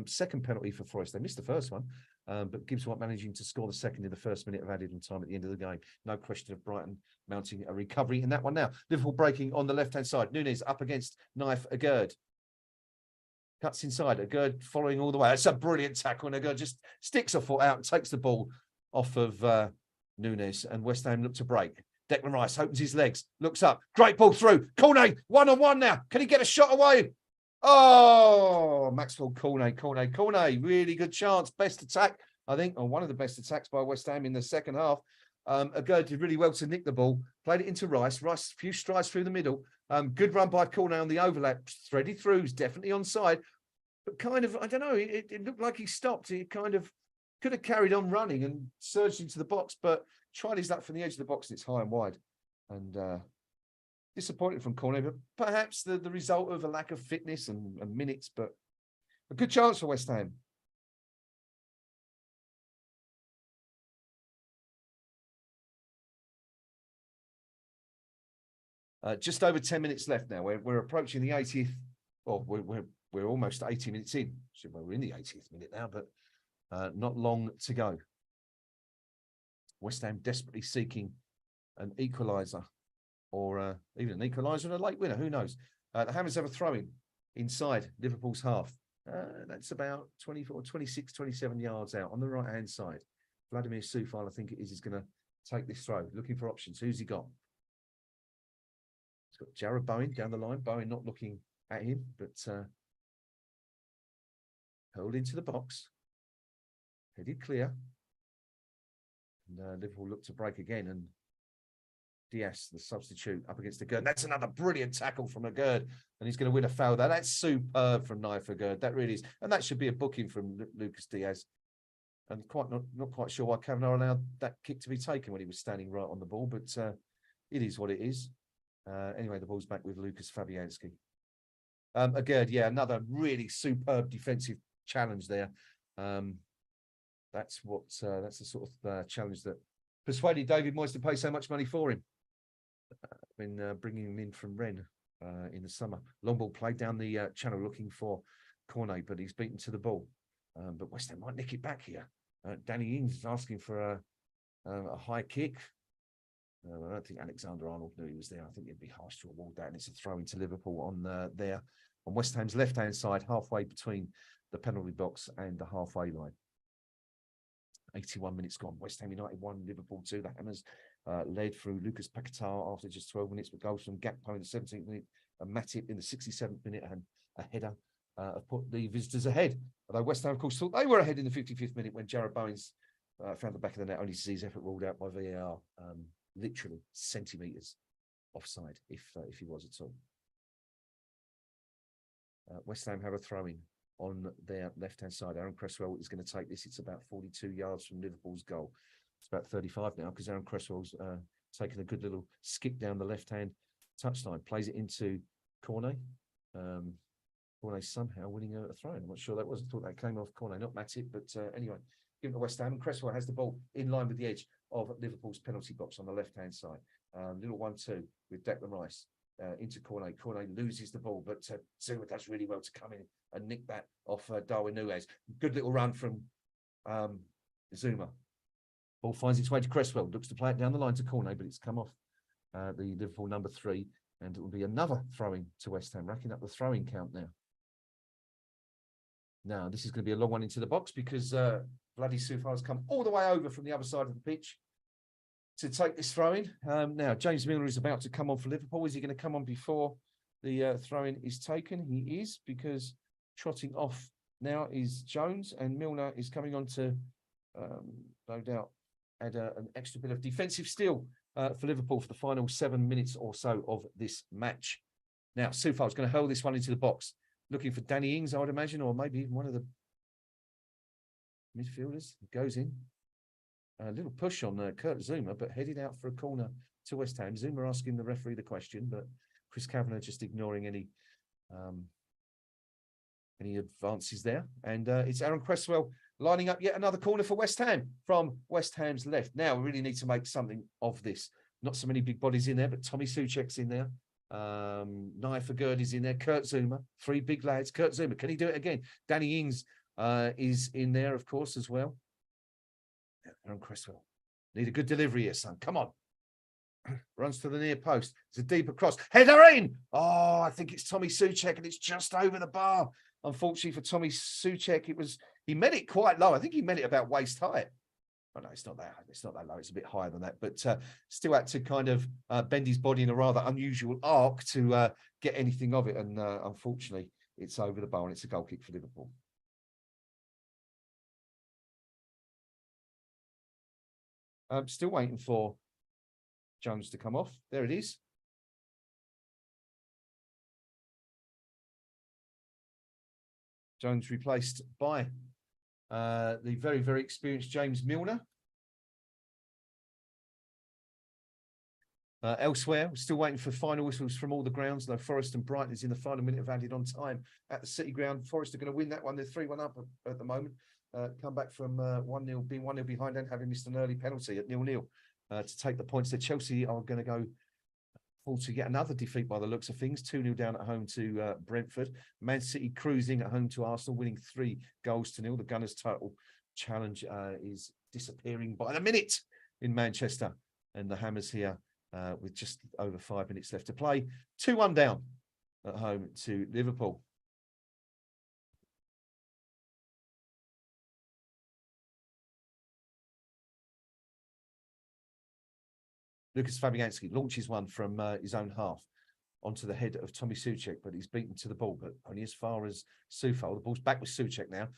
[SPEAKER 1] Second penalty for Forest. They missed the first one, but Gibbs-White managing to score the second in the first minute of added on time at the end of the game. No question of Brighton mounting a recovery in that one now. Liverpool breaking on the left-hand side. Núñez up against Naif Agurd. Cuts inside. Agurd following all the way. That's a brilliant tackle, and Agurd just sticks a foot out and takes the ball off of Núñez, and West Ham look to break. Declan Rice opens his legs, looks up, great ball through. Cornet, 1-on-1 now. Can he get a shot away? Oh, Maxwell Cornet, really good chance. Best attack, I think, or one of the best attacks by West Ham in the second half. Agurd did really well to nick the ball, played it into Rice. Rice, a few strides through the middle. Good run by Cornet on the overlap. Threaded through, he's definitely onside. But kind of, I don't know, it looked like he stopped. He kind of could have carried on running and surged into the box, but tried his luck from the edge of the box, and it's high and wide. And disappointed from Cornet, but perhaps the result of a lack of fitness and minutes, but a good chance for West Ham. Just over 10 minutes left now. We're approaching the 80th. Well, we're almost 80 minutes in. So we're in the 80th minute now, but not long to go. West Ham desperately seeking an equaliser, or even an equaliser and a late winner. Who knows? The Hammers have a throw-in inside Liverpool's half. That's about 24, 26, 27 yards out on the right-hand side. Vladimir Soufal, I think it is going to take this throw. Looking for options. Who's he got? He's got Jared Bowen down the line. Bowen not looking at him, but hurled into the box. Headed clear. And Liverpool look to break again, and Diaz, the substitute, up against Agurd. That's another brilliant tackle from Agurd, and he's going to win a foul there. That's superb from Naif Agurd. That really is, and that should be a booking from Lucas Diaz. And not quite sure why Kavanagh allowed that kick to be taken when he was standing right on the ball, but it is what it is. Anyway, the ball's back with Lucas Fabianski. Agurd, yeah, another really superb defensive challenge there. That's the sort of challenge that persuaded David Moyes to pay so much money for him when bringing him in from Rennes in the summer. Long ball played down the channel looking for Cornet, but he's beaten to the ball. But West Ham might nick it back here. Danny Ings is asking for a high kick. I don't think Alexander Arnold knew he was there. I think it'd be harsh to award that, and it's a throw into Liverpool on West Ham's left-hand side, halfway between the penalty box and the halfway line. 81 minutes gone. West Ham United 1, Liverpool 2. The Hammers led through Lucas Paquetá after just 12 minutes, with goals from Gakpo in the 17th minute, and Matip in the 67th minute, and a header have put the visitors ahead. Although West Ham, of course, thought they were ahead in the 55th minute when Jared Bowens found the back of the net, only to see his effort ruled out by VAR, literally centimetres offside, if he was at all. West Ham have a throw-in on their left-hand side. Aaron Cresswell is going to take this. It's about 42 yards from Liverpool's goal. It's about 35 now because Aaron Cresswell's taken a good little skip down the left-hand touchline. Plays it into Cornet. Cornet somehow winning a throw-in. I'm not sure that was. I thought that came off Cornet, not Matip. But anyway, given to West Ham. And Cresswell has the ball in line with the edge of Liverpool's penalty box on the left-hand side. Little 1-2 with Declan Rice. Into Cornet. Cornet loses the ball, but Zuma does really well to come in and nick that off Darwin Núñez. Good little run from Zuma. Ball finds its way to Cresswell. Looks to play it down the line to Cornet, but it's come off the Liverpool number 3, and it will be another throwing to West Ham, racking up the throwing count now. Now, this is going to be a long one into the box because Bloody Soufal has come all the way over from the other side of the pitch to take this throw-in. Now, James Milner is about to come on for Liverpool. Is he going to come on before the throw-in is taken? He is, because trotting off now is Jones, and Milner is coming on to, no doubt, add an extra bit of defensive steel for Liverpool for the final 7 minutes or so of this match. Now, Soufal's going to hurl this one into the box, looking for Danny Ings, I would imagine, or maybe even one of the midfielders. It goes in. A little push on Kurt Zuma, but headed out for a corner to West Ham. Zuma asking the referee the question, but Chris Kavanagh just ignoring any advances there. And it's Aaron Cresswell lining up yet another corner for West Ham from West Ham's left. Now we really need to make something of this. Not so many big bodies in there, but Tommy Souček's in there. Naifa Gurdy's in there. Kurt Zuma, 3 big lads. Kurt Zuma, can he do it again? Danny Ings is in there, of course, as well. Aaron Cresswell. Need a good delivery here, son. Come on. Runs to the near post. It's a deeper cross. Header in! Oh, I think it's Tommy Souček, and it's just over the bar. Unfortunately for Tommy Souček, he met it quite low. I think he met it about waist high. Oh, no, it's not that. It's not that low. It's a bit higher than that. But still had to kind of bend his body in a rather unusual arc to get anything of it. And unfortunately, it's over the bar, and it's a goal kick for Liverpool. I'm still waiting for Jones to come off. There it is. Jones replaced by the very, very experienced James Milner. Elsewhere, we're still waiting for final whistles from all the grounds, though Forest and Brighton is in the final minute of added on time at the City Ground. Forest are going to win that one. They're 3-1 up at the moment. Come back from 1-0, being 1-0 behind and having missed an early penalty at 0-0 to take the points. So Chelsea are going to go fall to yet another defeat by the looks of things. 2-0 down at home to Brentford. Man City cruising at home to Arsenal, winning 3-0. The Gunners' total challenge is disappearing by the minute in Manchester. And the Hammers here with just over 5 minutes left to play. 2-1 down at home to Liverpool. Lucas Fabianski launches one from his own half onto the head of Tommy Souček, but he's beaten to the ball, but only as far as Soufal. The ball's back with Souček now.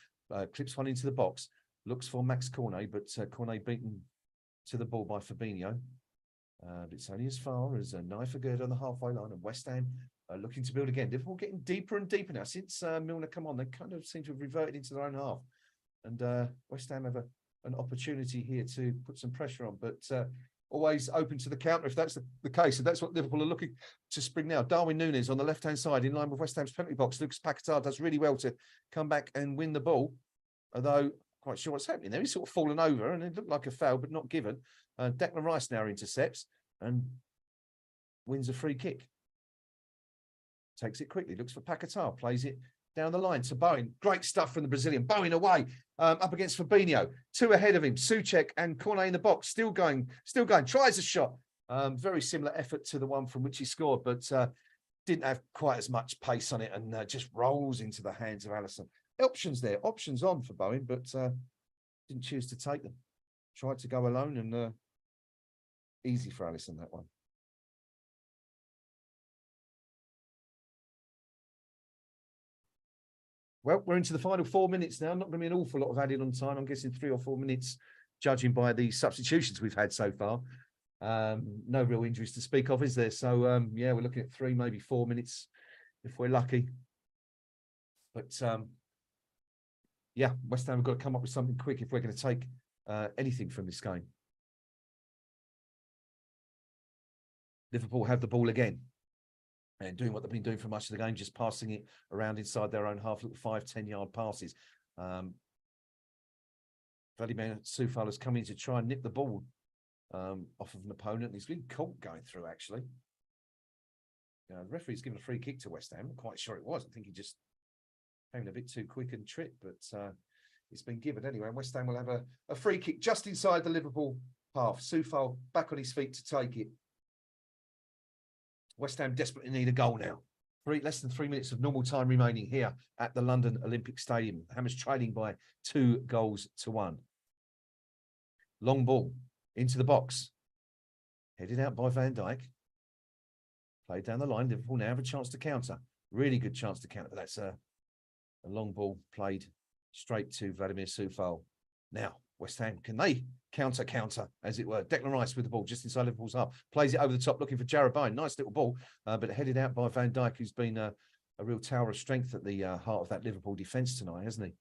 [SPEAKER 1] Clips one into the box. Looks for Max Cornet, but Cornet beaten to the ball by Fabinho. But it's only as far as Naifa Gurdy on the halfway line, and West Ham looking to build again. Liverpool getting deeper and deeper now. Since Milner come on, they kind of seem to have reverted into their own half. And West Ham have an opportunity here to put some pressure on, but always open to the counter if that's the case. And that's what Liverpool are looking to spring now. Darwin Núñez on the left-hand side in line with West Ham's penalty box. Lucas Paquetá does really well to come back and win the ball, although quite sure what's happening there. He's sort of fallen over and it looked like a foul, but not given. Declan Rice now intercepts and wins a free kick. Takes it quickly, looks for Paquetá, plays it down the line to Bowen. Great stuff from the Brazilian. Bowen away, up against Fabinho. 2 ahead of him. Souček and Cornet in the box. Still going. Tries a shot. Very similar effort to the one from which he scored, but didn't have quite as much pace on it and just rolls into the hands of Alisson. Options there. Options on for Bowen, but didn't choose to take them. Tried to go alone and easy for Alisson, that one. Well, we're into the final 4 minutes now. Not going to be an awful lot of added on time. I'm guessing 3 or 4 minutes, judging by the substitutions we've had so far. No real injuries to speak of, is there? So, yeah, we're looking at 3, maybe 4 minutes if we're lucky. But, yeah, West Ham have got to come up with something quick if we're going to take anything from this game. Liverpool have the ball again and doing what they've been doing for much of the game, just passing it around inside their own half, little 5-10 yard passes. Vladimir Soufal has come in to try and nip the ball off of an opponent. He's been caught going through, actually. The referee's given a free kick to West Ham. I'm not quite sure it was. I think he just came in a bit too quick and tripped, but it's been given anyway. And West Ham will have a free kick just inside the Liverpool half. Soufal back on his feet to take it. West Ham desperately need a goal now. Less than 3 minutes of normal time remaining here at the London Olympic Stadium. Hammers trailing by 2-1. Long ball into the box. Headed out by Van Dijk. Played down the line. Liverpool now have a chance to counter. Really good chance to counter. But that's a long ball played straight to Vladimir Soufal. Now, West Ham, can they counter, as it were? Declan Rice with the ball just inside Liverpool's half. Plays it over the top, looking for Jarrod Bowen. Nice little ball, but headed out by Van Dijk, who's been a real tower of strength at the heart of that Liverpool defence tonight, hasn't he?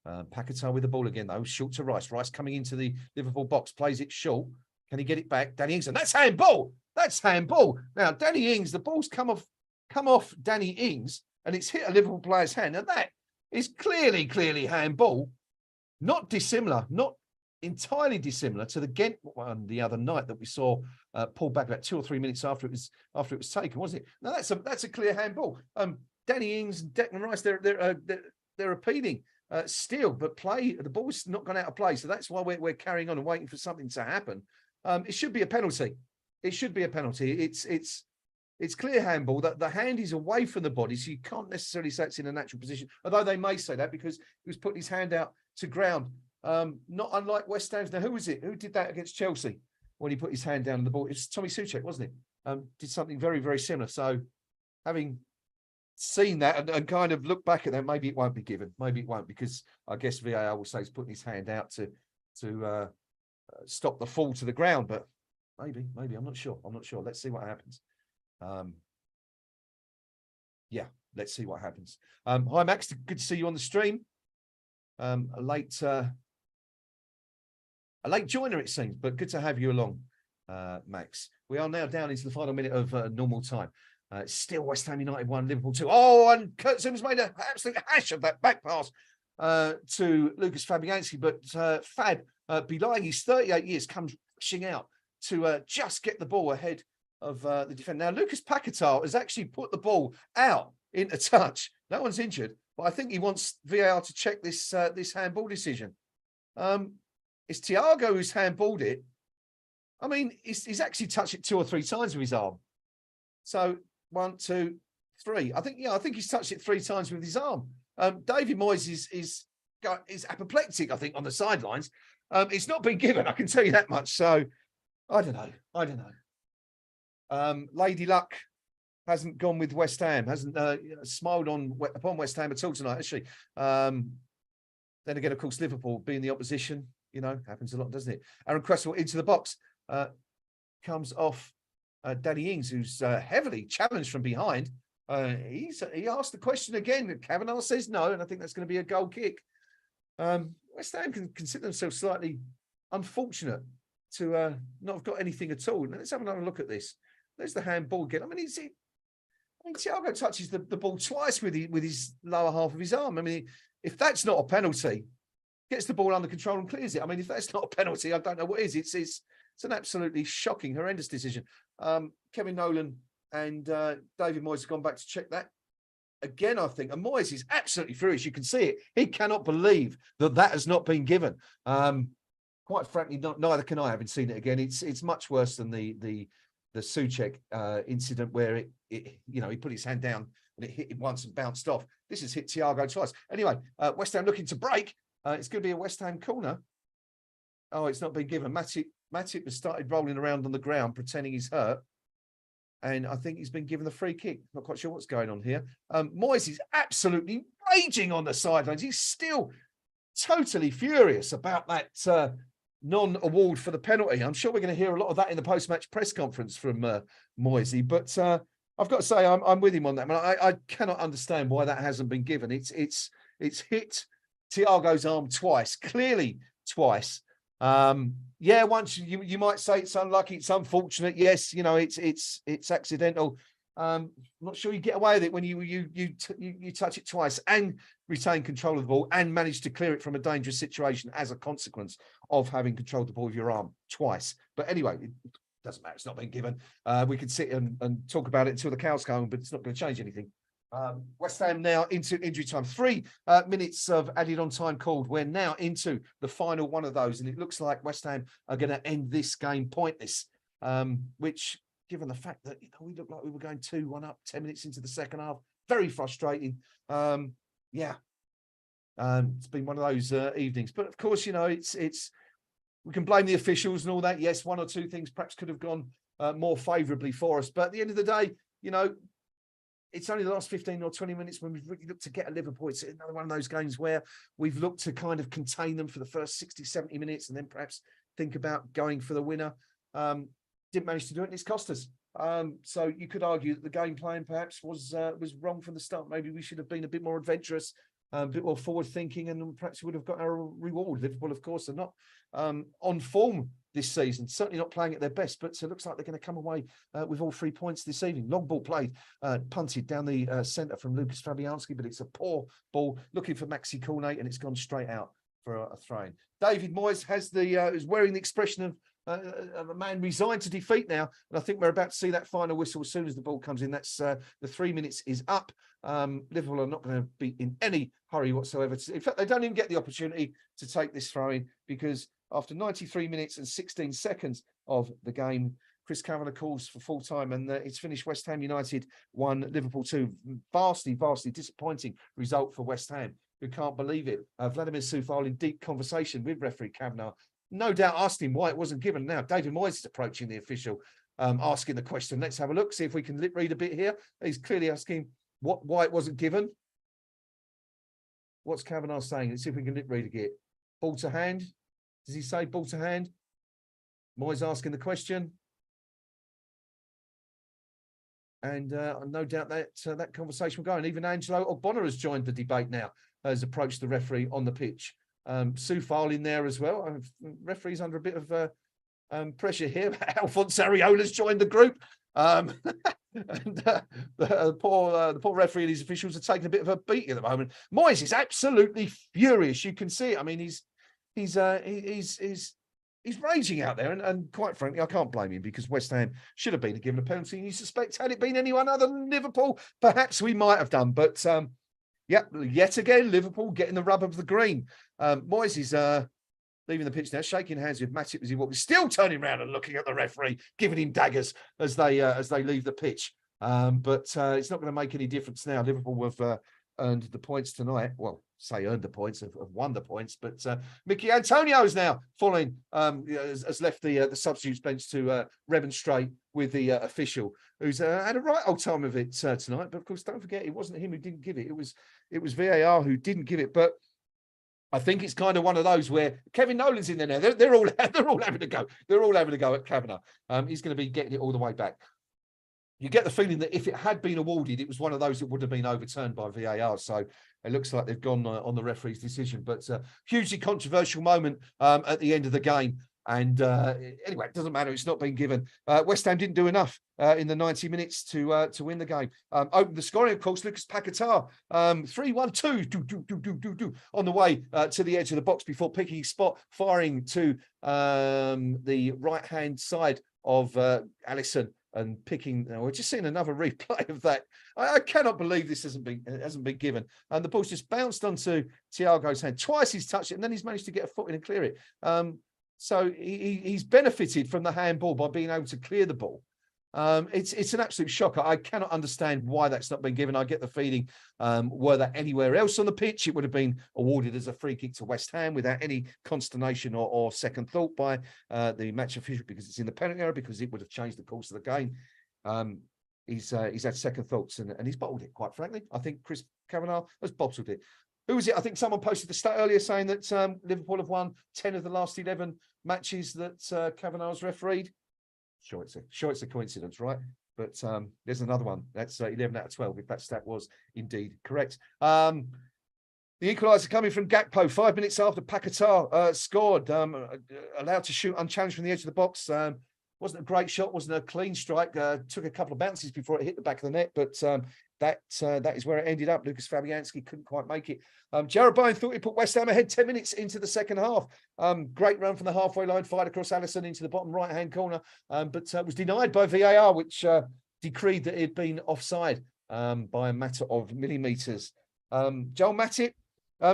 [SPEAKER 1] Paquetá with the ball again, though. Short to Rice. Rice coming into the Liverpool box. Plays it short. Can he get it back? Danny Ings. And that's handball. That's handball. Now, Danny Ings, the ball's come off Danny Ings, and it's hit a Liverpool player's hand. And that is clearly handball. Not dissimilar, not entirely dissimilar to the Ghent one the other night that we saw pulled back about 2 or 3 minutes after it was taken, wasn't it? Now that's a clear handball. Danny Ings and Declan Rice, they're appealing still, but the ball's not gone out of play, so that's why we're carrying on and waiting for something to happen. It should be a penalty. It should be a penalty. It's clear handball. That the hand is away from the body, so you can't necessarily say it's in a natural position. Although they may say that because he was putting his hand out to ground. Not unlike West Ham's. Now, who was it? Who did that against Chelsea when he put his hand down on the ball? It was Tommy Souček, wasn't it? Did something very, very similar. So, having seen that and kind of looked back at that, maybe it won't be given. Maybe it won't, because I guess VAR will say he's putting his hand out to stop the fall to the ground. But maybe I'm not sure. Let's see what happens. Yeah, let's see what happens. Hi, Max. Good to see you on the stream. A late joiner, it seems, but good to have you along, Max. We are now down into the final minute of normal time. Still West Ham United 1, Liverpool 2. Oh, and Kurt Zoom's made an absolute hash of that back pass to Lucas Fabianski, but Fab, belying his 38 years, comes rushing out to just get the ball ahead of the defender. Now, Lucas Paquetá has actually put the ball out into touch. No one's injured, but I think he wants VAR to check this handball decision. It's Thiago who's handballed it. I mean, he's actually touched it 2 or 3 times with his arm. So 1, 2, 3. I think he's touched it 3 times with his arm. David Moyes is apoplectic, I think, on the sidelines. It's not been given, I can tell you that much. So I don't know. Lady Luck hasn't gone with West Ham, hasn't smiled upon West Ham at all tonight, has she? Then again, of course, Liverpool being the opposition, happens a lot, doesn't it? Aaron Cresswell into the box, comes off Danny Ings, who's heavily challenged from behind. He asked the question again. Kavanagh says no, and I think that's going to be a goal kick. West Ham can consider themselves slightly unfortunate to not have got anything at all. Now, let's have another look at this. There's the handball again. I mean, Thiago touches the ball twice with his lower half of his arm. I mean, if that's not a penalty, gets the ball under control and clears it. I mean, if that's not a penalty, I don't know what is. It's an absolutely shocking, horrendous decision. Kevin Nolan and David Moyes have gone back to check that again, I think. And Moyes is absolutely furious. You can see it. He cannot believe that has not been given. Quite frankly, neither can I, having seen it again. It's much worse than the Souček incident where he put his hand down and it hit him once and bounced off. This has hit Thiago twice. Anyway, West Ham looking to break. It's going to be a West Ham corner. Oh, it's not been given. Matip has started rolling around on the ground, pretending he's hurt. And I think he's been given the free kick. Not quite sure what's going on here. Moyes is absolutely raging on the sidelines. He's still totally furious about that non-award for the penalty. I'm sure we're going to hear a lot of that in the post-match press conference from Moisey, but I've got to say I'm with him on that. I cannot understand why that hasn't been given. It's hit Thiago's arm twice, clearly twice. Yeah, once you might say it's unlucky, it's unfortunate. Yes, you know, it's accidental. I'm not sure you get away with it when you touch it twice and retain control of the ball and manage to clear it from a dangerous situation as a consequence of having controlled the ball with your arm twice. But anyway, it doesn't matter. It's not been given. We could sit and talk about it until the cows come home, but it's not going to change anything. West Ham now into injury time. 3 minutes of added on time called. We're now into the final one of those, and it looks like West Ham are going to end this game pointless, which, given the fact that we looked like we were going 2-1 up 10 minutes into the second half, very frustrating. Yeah, it's been one of those evenings. But of course, you know, it's we can blame the officials and all that. Yes, 1 or 2 things perhaps could have gone more favourably for us. But at the end of the day, you know, it's only the last 15 or 20 minutes when we've really looked to get a Liverpool. It's another one of those games where we've looked to kind of contain them for the first 60, 70 minutes and then perhaps think about going for the winner. Didn't manage to do it, and it's cost us. So you could argue that the game plan perhaps was wrong from the start. Maybe we should have been a bit more adventurous, a bit more forward thinking, and perhaps we would have got our reward. Liverpool, of course, are not on form this season, certainly not playing at their best, but it looks like they're going to come away with all 3 points this evening. Long ball played, punted down the centre from Lucas Fabianski, but it's a poor ball looking for Maxi Cornet, and it's gone straight out for a throw-in. David Moyes has is wearing the expression of a man resigned to defeat now, and I think we're about to see that final whistle as soon as the ball comes in. That's the 3 minutes is up. Liverpool are not going to be in any hurry whatsoever. In fact, they don't even get the opportunity to take this throw-in, because after 93 minutes and 16 seconds of the game, Chris Kavanagh calls for full time, and it's finished West Ham United 1, Liverpool 2. Vastly disappointing result for West Ham, who can't believe it. Vladimir Soufal in deep conversation with referee Kavanagh, no doubt asked him why it wasn't given. Now David Moyes is approaching the official, asking the question. Let's have a look, see if we can lip read a bit here. He's clearly asking why it wasn't given. What's Kavanagh saying? Let's see if we can lip read again. Ball to hand. Does he say ball to hand? Moyes asking the question. And no doubt that that conversation will go. And even Angelo Ogbonna has joined the debate now, has approached the referee on the pitch. Soufal in there as well. Referee's under a bit of pressure here. Alphonse Areola's joined the group. And the poor referee and his officials are taking a bit of a beating at the moment. Moyes is absolutely furious. You can see it. I mean, he's raging out there, and quite frankly, I can't blame him, because West Ham should have been given a penalty. And you suspect, had it been anyone other than Liverpool, perhaps we might have done. But yeah, yet again, Liverpool getting the rub of the green. Moyes is leaving the pitch now, shaking hands with Matip as he walks, still turning around and looking at the referee, giving him daggers as they leave the pitch. But it's not going to make any difference now. Liverpool have earned the points tonight. Well, say earned the points, have won the points. But Mickey Antonio is now following, has left the substitutes bench to remonstrate with the official, who's had a right old time of it tonight. But of course, don't forget, it wasn't him who didn't give it. It was VAR who didn't give it. But I think it's kind of one of those where Kevin Nolan's in there now. They're all having to go. They're all having to go at Kavanagh. He's going to be getting it all the way back. You get the feeling that if it had been awarded, it was one of those that would have been overturned by VAR. So it looks like they've gone on the referee's decision. But hugely controversial moment at the end of the game. And anyway, it doesn't matter. It's not been given. West Ham didn't do enough in the 90 minutes to win the game. Opened the scoring, of course, Lucas Paquetá. 3-1-2 on the way to the edge of the box before picking his spot, firing to the right-hand side of Alisson. And picking, we're just seeing another replay of that. I cannot believe this hasn't been given. And the ball's just bounced onto Thiago's hand. Twice he's touched it, and then he's managed to get a foot in and clear it. So he's benefited from the handball by being able to clear the ball. It's an absolute shocker. I cannot understand why that's not been given. I get the feeling, were that anywhere else on the pitch, it would have been awarded as a free kick to West Ham without any consternation or second thought by the match official, because it's in the penalty area, because it would have changed the course of the game. He's had second thoughts and he's bottled it, quite frankly. I think Chris Kavanagh has bottled it. Who was it? I think someone posted the stat earlier saying that Liverpool have won 10 of the last 11 matches that Kavanagh's refereed. Sure, it's a coincidence, right? But there's another one. That's 11 out of 12, if that stat was indeed correct. The equaliser coming from Gakpo 5 minutes after Paquetá scored, allowed to shoot unchallenged from the edge of the box. Wasn't a great shot, wasn't a clean strike. Took a couple of bounces before it hit the back of the net, but that is where it ended up. Lucas Fabianski couldn't quite make it. Jarrod Bowen thought he put West Ham ahead 10 minutes into the second half. Great run from the halfway line, fired across Alisson into the bottom right-hand corner, but was denied by VAR, which decreed that it had been offside by a matter of millimetres. Joel Matip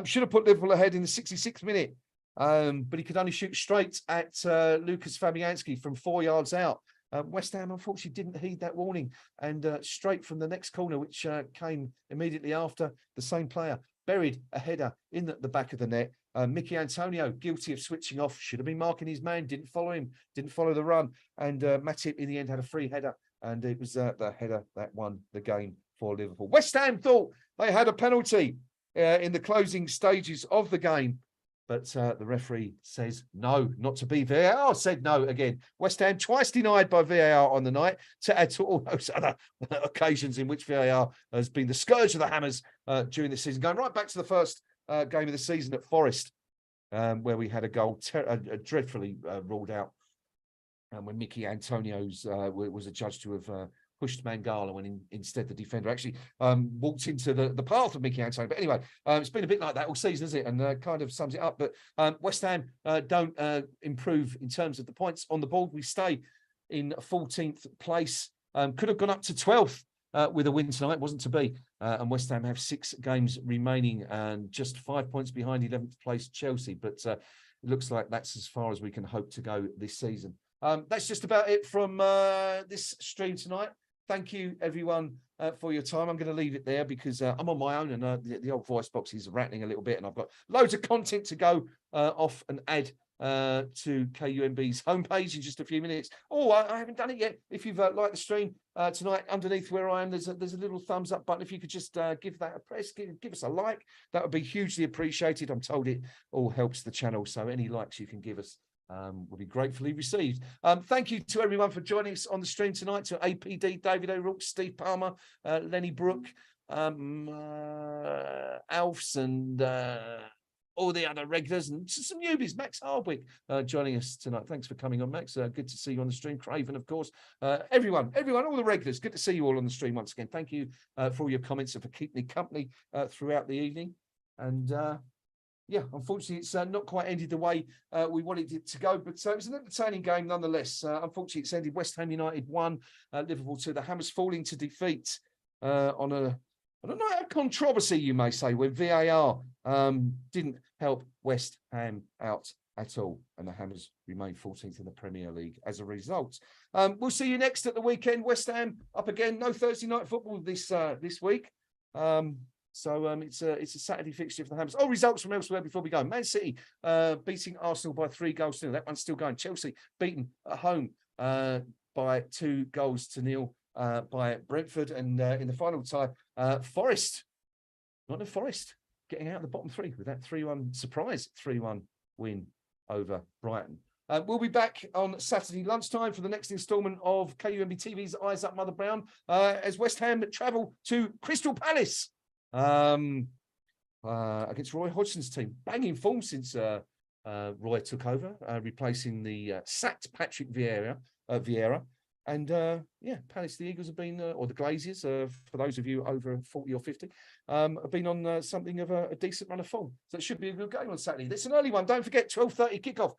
[SPEAKER 1] should have put Liverpool ahead in the 66th minute, but he could only shoot straight at Lucas Fabianski from 4 yards out. West Ham, unfortunately, didn't heed that warning, and straight from the next corner, which came immediately after, the same player buried a header in the back of the net. Mickey Antonio, guilty of switching off, should have been marking his man, didn't follow him, didn't follow the run, and Matip in the end had a free header, and it was the header that won the game for Liverpool. West Ham thought they had a penalty in the closing stages of the game, but the referee says no, not to be. VAR said no again. West Ham twice denied by VAR on the night, to add to all those other occasions in which VAR has been the scourge of the Hammers during the season, going right back to the first game of the season at Forest, where we had a goal dreadfully ruled out, and when Mickey Antonio's was adjudged to have pushed Mangala when instead the defender actually walked into the path of Mickey Antonio. But anyway, it's been a bit like that all season, isn't it? And kind of sums it up. But West Ham don't improve in terms of the points on the board. We stay in 14th place. Could have gone up to 12th with a win tonight. Wasn't to be. And West Ham have 6 games remaining and just 5 points behind 11th place Chelsea. But it looks like that's as far as we can hope to go this season. That's just about it from this stream tonight. Thank you, everyone, for your time. I'm going to leave it there because I'm on my own, and the old voice box is rattling a little bit, and I've got loads of content to go off and add to KUMB's homepage in just a few minutes. Oh, I haven't done it yet. If you've liked the stream tonight, underneath where I am, there's a little thumbs up button. If you could just give that a press, give us a like, that would be hugely appreciated. I'm told it all helps the channel, so any likes you can give us will be gratefully received. Thank you to everyone for joining us on the stream tonight, to APD, David O'Rourke, Steve Palmer, Lenny Brook, Alfs, and all the other regulars, and some newbies. Max Hardwick joining us tonight. Thanks for coming on, Max. Good to see you on the stream. Craven, of course. Everyone, all the regulars. Good to see you all on the stream once again. Thank you for all your comments and for keeping me company throughout the evening. And yeah, unfortunately, it's not quite ended the way we wanted it to go, but it was an entertaining game nonetheless. Unfortunately, it's ended West Ham United 1, Liverpool 2. The Hammers falling to defeat on a night of controversy, you may say, where VAR didn't help West Ham out at all, and the Hammers remain 14th in the Premier League as a result. We'll see you next at the weekend. West Ham up again. No Thursday night football this week. So it's a Saturday fixture for the Hammers. Oh, results from elsewhere before we go. Man City beating Arsenal by 3-0. That one's still going. Chelsea beaten at home by 2-0 by Brentford. And in the final tie, Forest getting out of the bottom 3 with that 3-1 surprise 3-1 win over Brighton. We'll be back on Saturday lunchtime for the next instalment of KUMB TV's Eyes Up Mother Brown as West Ham travel to Crystal Palace. Against Roy Hodgson's team, banging form since Roy took over, replacing the sacked Patrick Vieira. And yeah, Palace, the Eagles have been, or the Glaziers, for those of you over 40 or 50, have been on something of a decent run of form. So it should be a good game on Saturday. It's an early one. Don't forget, 12:30 kickoff.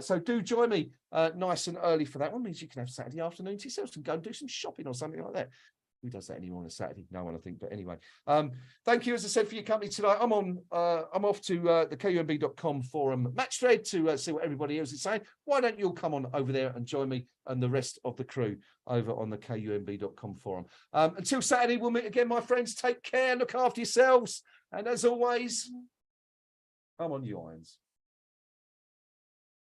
[SPEAKER 1] So do join me nice and early for that one. Means you can have Saturday afternoon to yourselves and go and do some shopping or something like that. Who does that anymore on a Saturday? No one, I think. But anyway, thank you, as I said, for your company tonight. I'm off to the KUMB.com forum match thread to see what everybody else is saying. Why don't you all come on over there and join me and the rest of the crew over on the KUMB.com forum. Until Saturday, we'll meet again, my friends. Take care, look after yourselves, and as always, I'm on you, Irons.